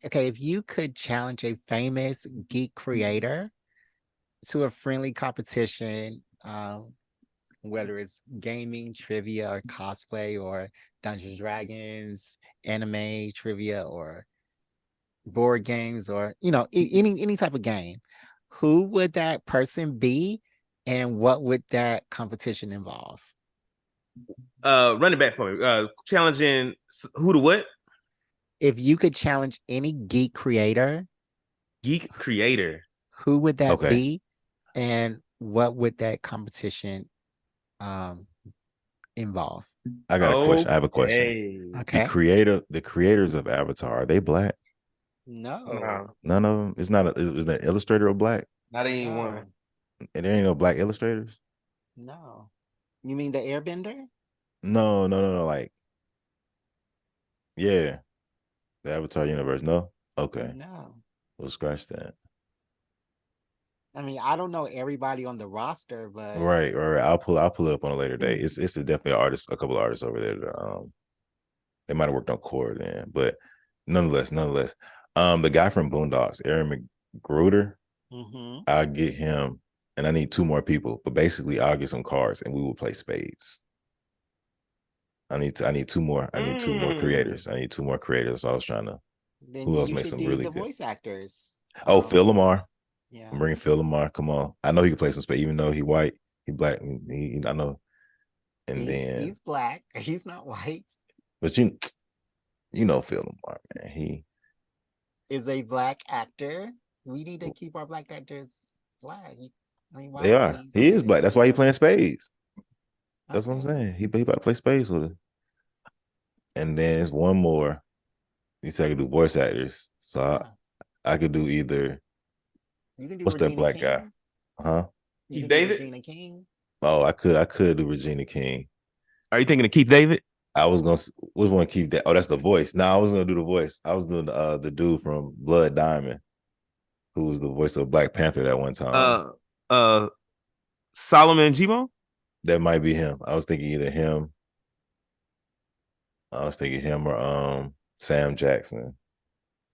okay, if you could challenge a famous geek creator to a friendly competition, whether it's gaming, trivia, or cosplay, or Dungeons Dragons, anime, trivia, or board games, or any type of game, who would that person be, and what would that competition involve? Run it back for me. Challenging who to what? If you could challenge any geek creator, Geek creator. who would that Okay. be, and what would that competition um involve? I got a question. I have a question. Okay. The creators of Avatar, are they black? No. None of them. It's not. Is that illustrator or black? Not anyone. And there ain't no black illustrators. No. You mean the Airbender? No. Like, yeah, the Avatar universe. No. Okay. No. We'll scratch that. I mean, I don't know everybody on the roster, but Right. I'll pull it up on a later date. It's definitely artists, a couple of artists over there that, they might have worked on core then, but nonetheless. The guy from Boondocks, Aaron McGruder, I'll get him, and I need 2 more people. But basically, I'll get some cards, and we will play spades. I need 2 more. I need 2 more creators. I need 2 more creators. So I was trying to. then Who else you makes should some do really the good? voice actors. Oh, Phil Lamar. Yeah. I'm bringing Phil Lamar. Come on. I know he can play some spades, even though he white, he black. I know. And He's black. He's not white. But you know Phil Lamar, man. He is a black actor. We need to keep our black actors black. I mean, why they are. He is black. That's why he playing spades. That's what I'm saying. He about to play spades with it. And then there's one more. He said I could do voice actors. So I could do either. You can do What's that Regina black King. guy? Huh? You can David? do Regina King. Oh, I could do Regina King. Are you thinking of Keith David? I was gonna keep that. Oh, that's the voice. No, I was gonna do the voice. I was doing the dude from Blood Diamond, who was the voice of Black Panther that one time. Solomon Gimo? That might be him. I was thinking either him. Or Sam Jackson.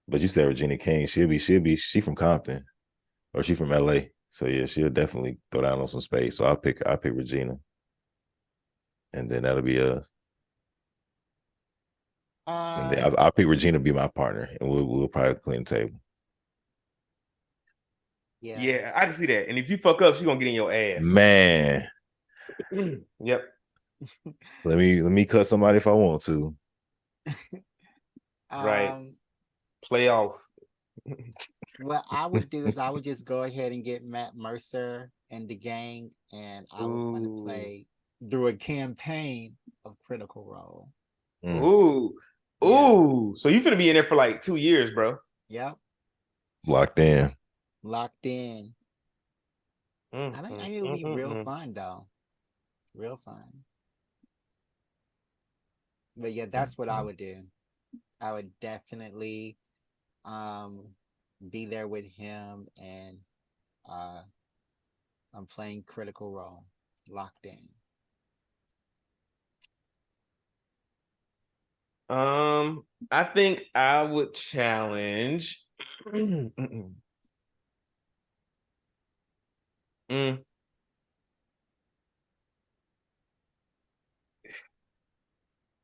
But you said Regina King. She from Compton, or she from LA. So yeah, she'll definitely throw down on some space. So I'll pick Regina, and then that'll be us. And then I'll pick Regina to be my partner, and we'll probably clean the table. Yeah, I can see that. And if you fuck up, she's gonna get in your ass. Man. Yep. Let me cut somebody if I want to. Right. Playoff. What I would do is I would just go ahead and get Matt Mercer and the gang, and I would want to play through a campaign of Critical Role. Ooh. Ooh. So you finna be in there for like 2 years, bro. Yep. Locked in. I think it would be real fun though. Real fun. But yeah, that's what I would do. I would definitely be there with him, and I'm playing Critical Role. Locked in. I think I would challenge.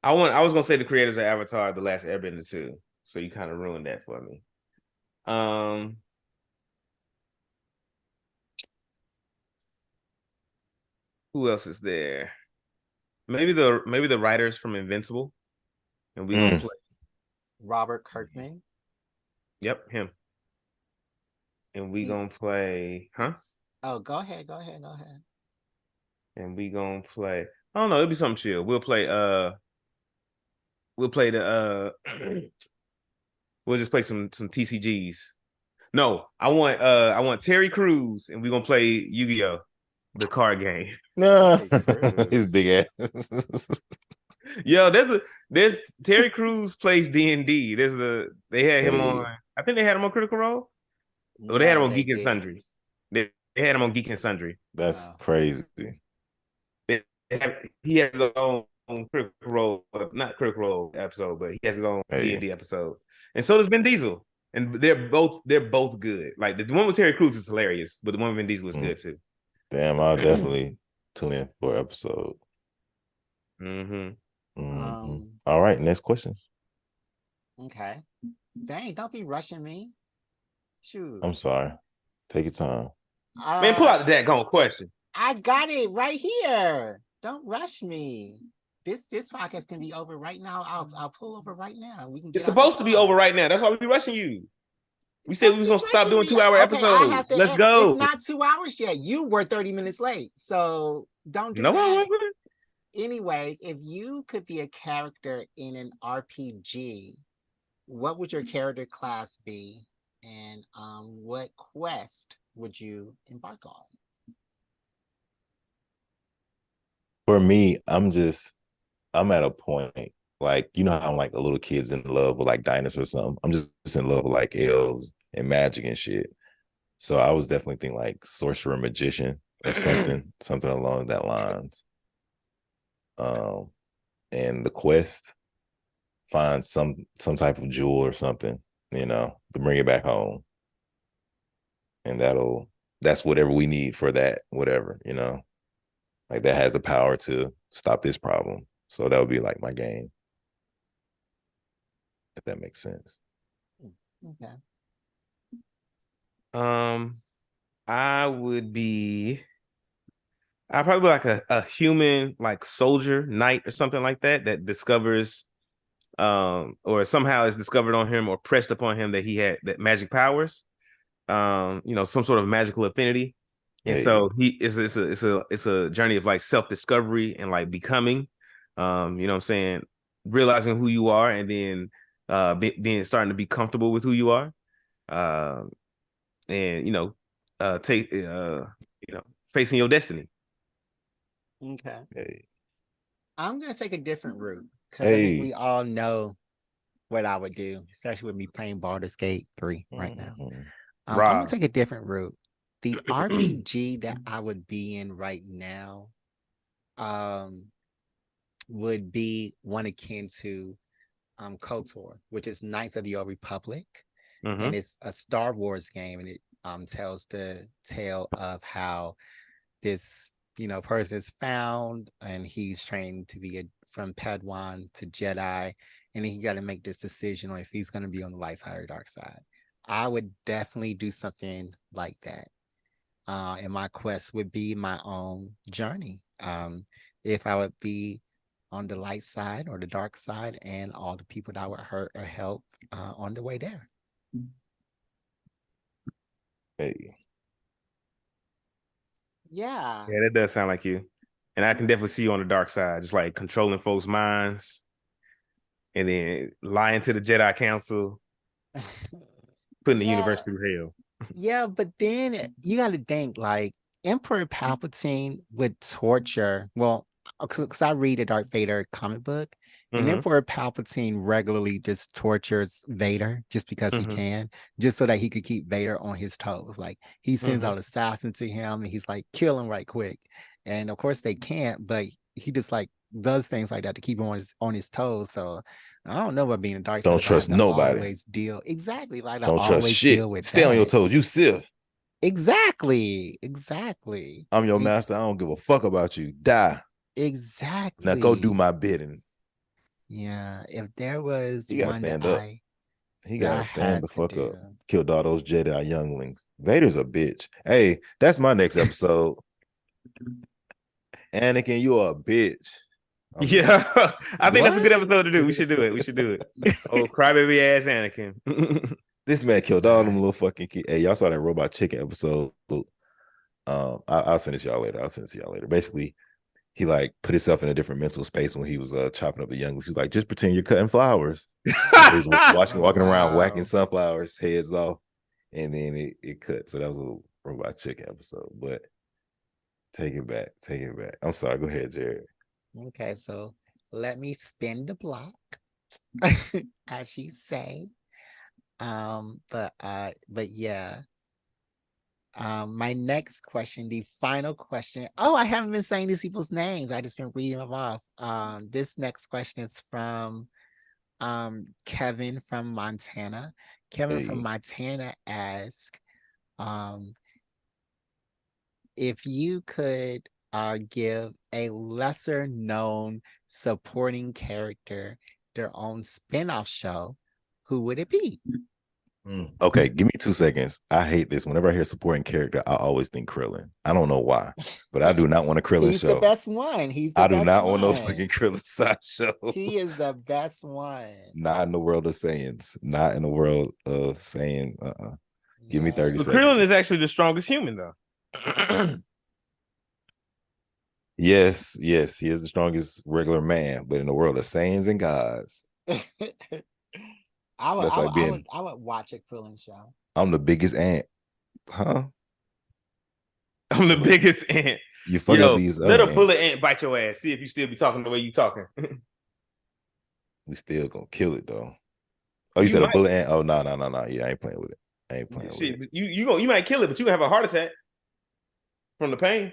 I was gonna say the creators of Avatar, The Last Airbender too. So you kind of ruined that for me. Who else is there? Maybe the writers from Invincible, and we gonna play Robert Kirkman. Yep, him. And we gonna play, huh? Oh, go ahead. And we gonna play. I don't know. It'll be something chill. We'll play. We'll play the. We'll just play some TCGs. No, I want Terry Crews, and we gonna play Yu-Gi-Oh, the card game. No, his big ass. Yo, there's Terry Crews plays D&D. They had him on. I think they had him on Critical Role. Or they had him on Geek and Sundry. They had him on Geek and Sundry. That's crazy. He has his own Critical Role, not Critical Role episode, but he has his own D&D episode. And so does Ben Diesel. and they're both good. Like the one with Terry Crews is hilarious, but the one with Vin Diesel is good too. Damn, I'll definitely tune in for an episode. All right, next question. Okay. Dang, don't be rushing me. Shoot. I'm sorry. Take your time. Man, pull out the daggone question. I got it right here. Don't rush me. This podcast can be over right now. I'll pull over right now. We can. It's supposed to be over right now. That's why we rushing you. We said we was gonna stop doing 2-hour episodes. Let's go. It's not 2 hours yet. You were 30 minutes late, so don't do that. No, I wasn't. Anyways, if you could be a character in an RPG, what would your character class be, and what quest would you embark on? For me, I'm at a point, like, you know how like the little kids in love with like dinosaurs or something. I'm just in love with like elves and magic and shit. So I was definitely thinking like sorcerer, magician, or something along that lines. And the quest, find some type of jewel or something, to bring it back home. And that's whatever we need for that, whatever, like that has the power to stop this problem. So that would be like my game, if that makes sense. Okay. I'd probably be like a human, like soldier, knight, or something like that discovers, or somehow is discovered on him or pressed upon him that he had that magic powers, some sort of magical affinity. And so it's a journey of like self-discovery and like becoming, you know what I'm saying, realizing who you are, and then starting to be comfortable with who you are, and facing your destiny. Okay. Hey. I'm gonna take a different route because I think we all know what I would do, especially with me playing Baldur's Gate 3 right now. I'm gonna take a different route. The RPG that I would be in right now would be one akin to KOTOR, which is Knights of the Old Republic. And it's a Star Wars game, and it tells the tale of how this person is found, and he's trained to be from Padawan to Jedi, and he got to make this decision on if he's going to be on the light side or dark side. I would definitely do something like that. And my quest would be my own journey. If I would be on the light side or the dark side, and all the people that I would hurt or help on the way there. Hey. Yeah, that does sound like you. And I can definitely see you on the dark side, just like controlling folks' minds and then lying to the Jedi Council, putting the universe through hell. Yeah, but then you got to think like Emperor Palpatine would torture. Well, because I read a Darth Vader comic book, and Emperor Palpatine regularly just tortures Vader just because he can, just so that he could keep Vader on his toes. Like he sends out assassins to him, and he's like, kill him right quick. And of course they can't, but he just like does things like that to keep him on his toes. So I don't know about being a dark side. Don't trust nobody. Always deal exactly like don't trust shit. Deal with Stay that. On your toes. You Sith. Exactly. I'm your master. I don't give a fuck about you. Die. Exactly. Now go do my bidding. Yeah. If there was you gotta one stand that up. He gotta stand the fuck up. Killed all those Jedi younglings. Vader's a bitch. Hey, that's my next episode. Anakin, you are a bitch. Yeah, I think that's a good episode to do. We should do it. Oh, crybaby ass Anakin. This man killed all them little fucking kids. Hey, y'all saw that Robot Chicken episode. I'll send it to y'all later. Basically, he like put himself in a different mental space when he was chopping up the younglings. He was like, just pretend you're cutting flowers. He was walking around whacking sunflowers heads off, and then it cut. So that was a Robot Chicken episode. But take it back. I'm sorry. Go ahead, Jared. Okay, so let me spin the block, as you say. But yeah. My next question, the final question. Oh, I haven't been saying these people's names. I just been reading them off. This next question is from Kevin from Montana. Kevin from Hey. Montana asks, if you could give a lesser known supporting character their own spin-off show, who would it be? Okay, give me 2 seconds. I hate this. Whenever I hear supporting character, I always think Krillin. I don't know why, but I do not want a Krillin He's the show. best one. He's the I do best not want no one. fucking Krillin side show. He is the best one. Not in the world of Saiyans. Not in the world of Saiyans. Give me 30 Yes. But Krillin is seconds. actually the strongest human, though. Yes, yes, he is the strongest regular man, but in the world of Saiyans and gods, that's like being, I would watch a Krillin show. I'm the biggest ant. Huh? I'm the Like, biggest ant. you fucking up Yo, these let other a bullet ants. ant bite your ass. See if you still be talking the way you talking. We still gonna kill it though. Oh, you You said a might. bullet ant? Oh, no, no, no, no. Yeah, I ain't playing with it. I ain't playing with Shit, it. you might kill it, but you gonna have a heart attack from the pain.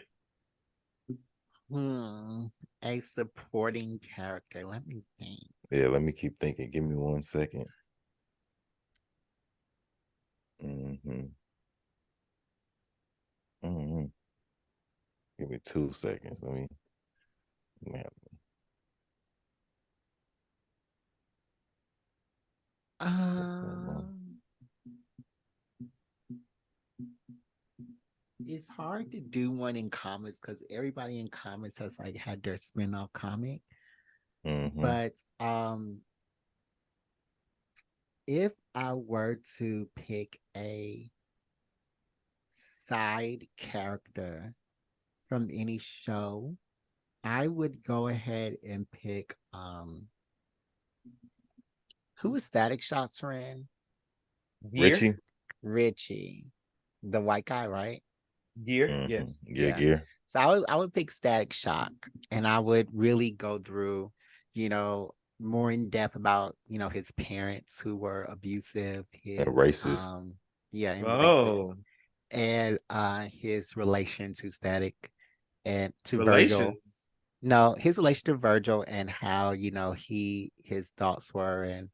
A supporting character. Let me think. Yeah, let me keep thinking. Give me 1 second. Mm-hmm. Mm-hmm. Give me 2 seconds. Let me have It's hard to do one in comics because everybody in comics has like had their spin-off comic. But if I were to pick a side character from any show, I would go ahead and pick who was Static Shock's friend? Richie. Richie, the white guy, right? Gear, yes. Gear. So I would pick Static Shock, and I would really go through, more in depth about his parents who were abusive, And his racist. and racist, Oh, and his relation to Static and to Virgil. relations. No, his relation to Virgil and how his thoughts were, and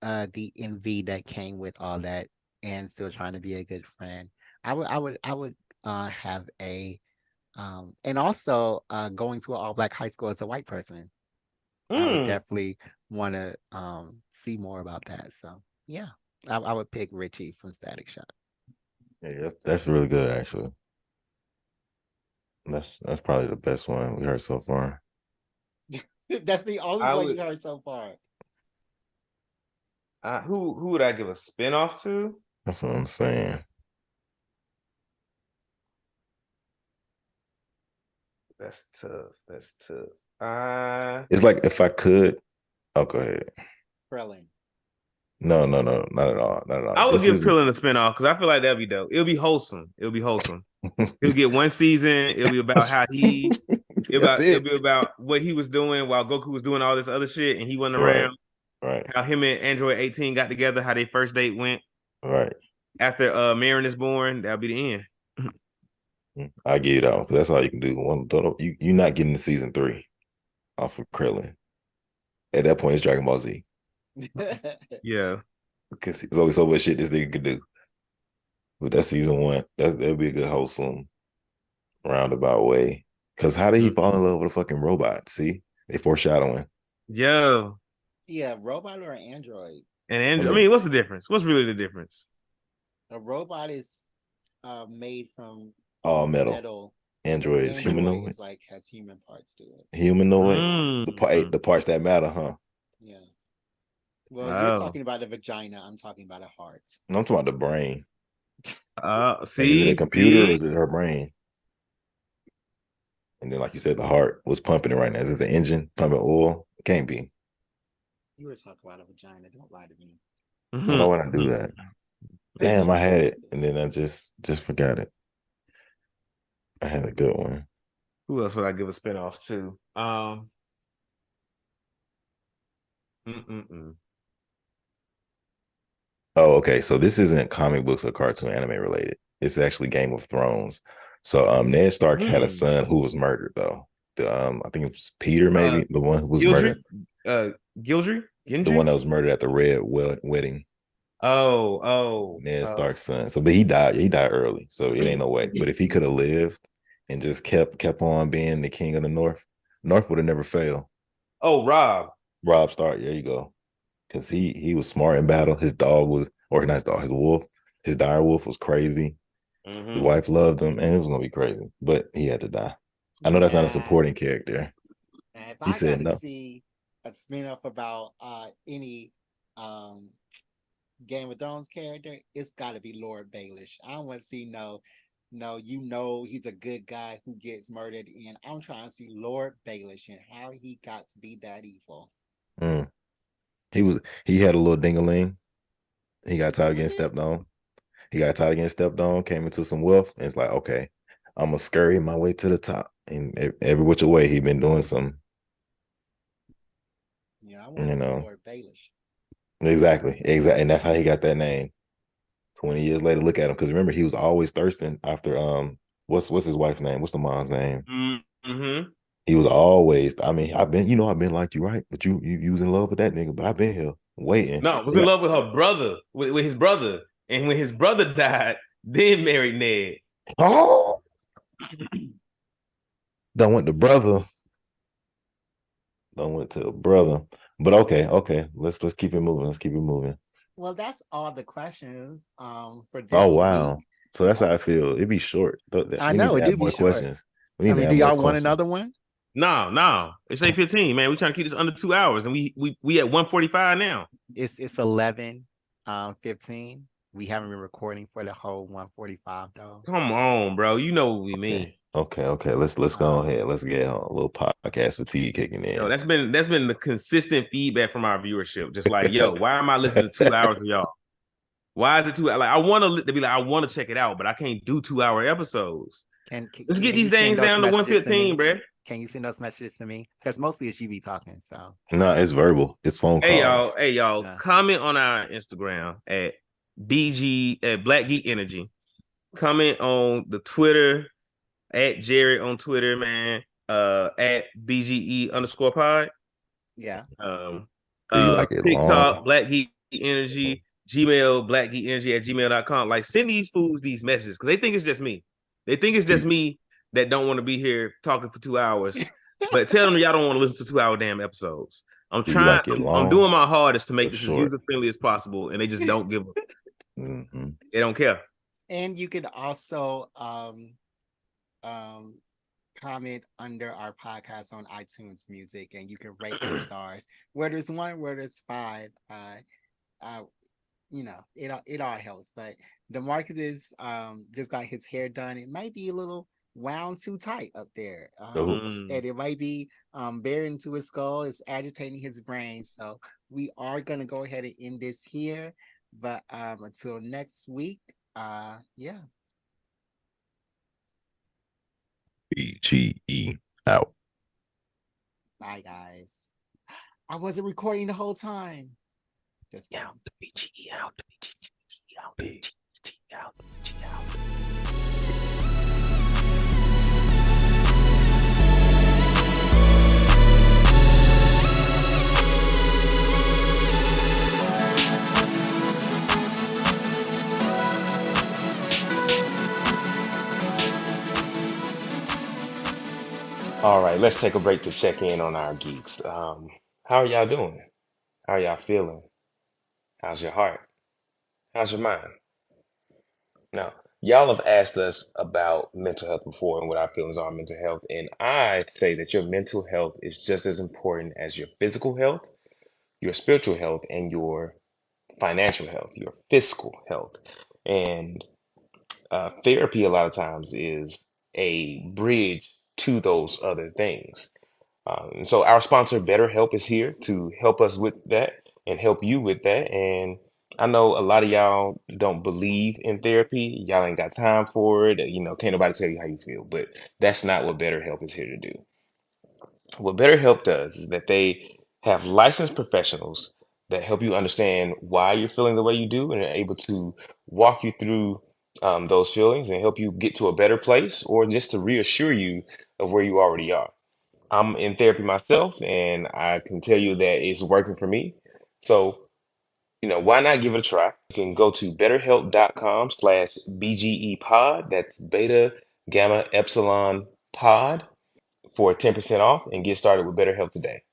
the envy that came with all that, and still trying to be a good friend. I would have a and also going to an all black high school as a white person. I would definitely want to see more about that. So yeah, I would pick Richie from Static Shock. Yeah, that's really good actually. That's probably the best one we heard so far. That's the only one you heard so far. Who would I give a spinoff to? That's what I'm saying. That's tough. It's like if I could. Oh, go ahead. Krillin. No, not at all. Not at all. I would give Krillin a spinoff because I feel like that'd be dope. It'll be wholesome. He'll get one season. It'll be about how it'll be about what he was doing while Goku was doing all this other shit and he wasn't around. Right. How him and Android 18 got together, how their first date went. Right. After Marin is born, that'll be the end. I give you that one because that's all you can do. You're not getting to season 3 off of Krillin. At that point, it's Dragon Ball Z. Yeah. Because there's only so much shit this nigga could do. But that's season 1. That'll be a good wholesome roundabout way. Because how did he fall in love with a fucking robot? See? They foreshadowing. Yo. Yeah, robot or android? And android. I mean, what's the difference? What's really the difference? A robot is made from all metal. Android is humanoid. Is like has human parts to it. Humanoid. The parts that matter, huh? Yeah. Well, you're talking about a vagina. I'm talking about a heart. No, I'm talking about the brain. See, is it a computer or is it her brain? And then, like you said, the heart was pumping it right now. Is it the engine pumping oil? It can't be. You were talking about a vagina. Don't lie to me. Why would I do that? Damn, I had it, and then I just forgot it. I had a good one. Who else would I give a spinoff to? Oh, okay. So this isn't comic books or cartoon anime related. It's actually Game of Thrones. So Ned Stark had a son who was murdered though. I think it was Peter, maybe the one who was murdered. Gildry? The one Gendry? that was murdered at the wedding. Oh, oh, Ned oh. Stark's son. So, but he died. He died early, so it ain't no way. But if he could have lived and just kept on being the king of the North, North would have never failed. Oh, Rob. Rob Stark, there you go. Because he was smart in battle. His dog was, or not his dog, his wolf. His dire wolf was crazy. The Hmm. wife loved him, and it was gonna be crazy. But he had to die. I know that's not a Yeah. supporting character. And if He I said gotta no. see a spin-off about any um Game of Thrones character, it's gotta be Lord Baelish. I don't want to see he's a good guy who gets murdered, and I'm trying to see Lord Baelish and how he got to be that evil. Mm. He had a little ding-a-ling. He got tired That of was getting it. stepped on. He got tired of getting stepped on, came into some wealth, and it's like, okay, I'm gonna scurry my way to the top. And every which way he been doing some, Yeah, I want to you see know. Lord Baelish. Exactly. And that's how he got that name. 20 years later, look at him. Because remember, he was always thirsting after what's his wife's name? What's the mom's name? Mm-hmm. He was always, I mean, I've been like you, right? But you was in love with that nigga, but I've been here waiting. No, was They in got love with her brother, with his brother. And when his brother died, then married Ned. oh done went to brother. Done went to brother. But okay. Let's keep it moving. Let's keep it moving. Well, that's all the questions for Oh this week. wow. So that's Uh, how I feel. It'd be short. I We need know to it add do be more short. questions. We I need to mean, add do more y'all want questions. another one? No, no. It's 8:15, man. We trying to keep this under 2 hours. And we at 1:45 now. It's 11 15. We haven't been recording for the whole 1:45 though. Come on, bro. You know what we mean. Okay. Let's go Um, ahead. Let's get a little podcast fatigue kicking Yo, in. that's been the consistent feedback from our viewership. Just like, yo, why am I listening to 2 hours of y'all? Why is it like I want to be like I want to check it out, but I can't do 2 hour episodes. Let's get can these you send things those down to messages to 115, me? bro. Can you send those messages to me? Because mostly it's you be talking. So No, it's verbal. It's phone calls. Hey y'all, uh, comment on our Instagram at BG at Black Geek Energy. Comment on the Twitter at Jared on Twitter, man. At BGE underscore pod. yeah. Um, Do you like it TikTok, long? Black Geek Energy, Gmail, Black Geek Energy at gmail.com. Like, send these fools these messages because they think it's just me. They think it's Do just me that don't want to be here talking for 2 hours. But tell them y'all don't want to listen to 2 hour damn episodes. do you like it I'm doing long my hardest to make or this as short? user friendly as possible, and they just don't give up. Mm-hmm. They don't care. And you could also um comment under our podcast on iTunes Music, and you can rate with stars. Whether it's one, whether it's five. Uh, it all helps. But DeMarcus is just got his hair done. It might be a little wound too tight up there. Oh, And it might be buried into his skull. It's agitating his brain. So we are gonna go ahead and end this here. But until next week, yeah. BGE out. Bye guys. I wasn't recording the whole time. Just Out. The BGE out. The BGE out. The BGE out. The BGE out. All right, let's take a break to check in on our geeks. How are y'all doing? How are y'all feeling? How's your heart? How's your mind? Now, y'all have asked us about mental health before and what our feelings are on mental health, and I say that your mental health is just as important as your physical health, your spiritual health, and your financial health, your fiscal health. And therapy, a lot of times, is a bridge to those other things. And so our sponsor, BetterHelp, is here to help us with that and help you with that. And I know a lot of y'all don't believe in therapy. Y'all ain't got time for it. You know, can't nobody tell you how you feel, but that's not what BetterHelp is here to do. What BetterHelp does is that they have licensed professionals that help you understand why you're feeling the way you do and are able to walk you through those feelings and help you get to a better place or just to reassure you of where you already are. I'm in therapy myself, and I can tell you that it's working for me. So, why not give it a try? You can go to betterhelp.com/BGE pod. That's beta gamma epsilon pod for 10% off and get started with BetterHelp today.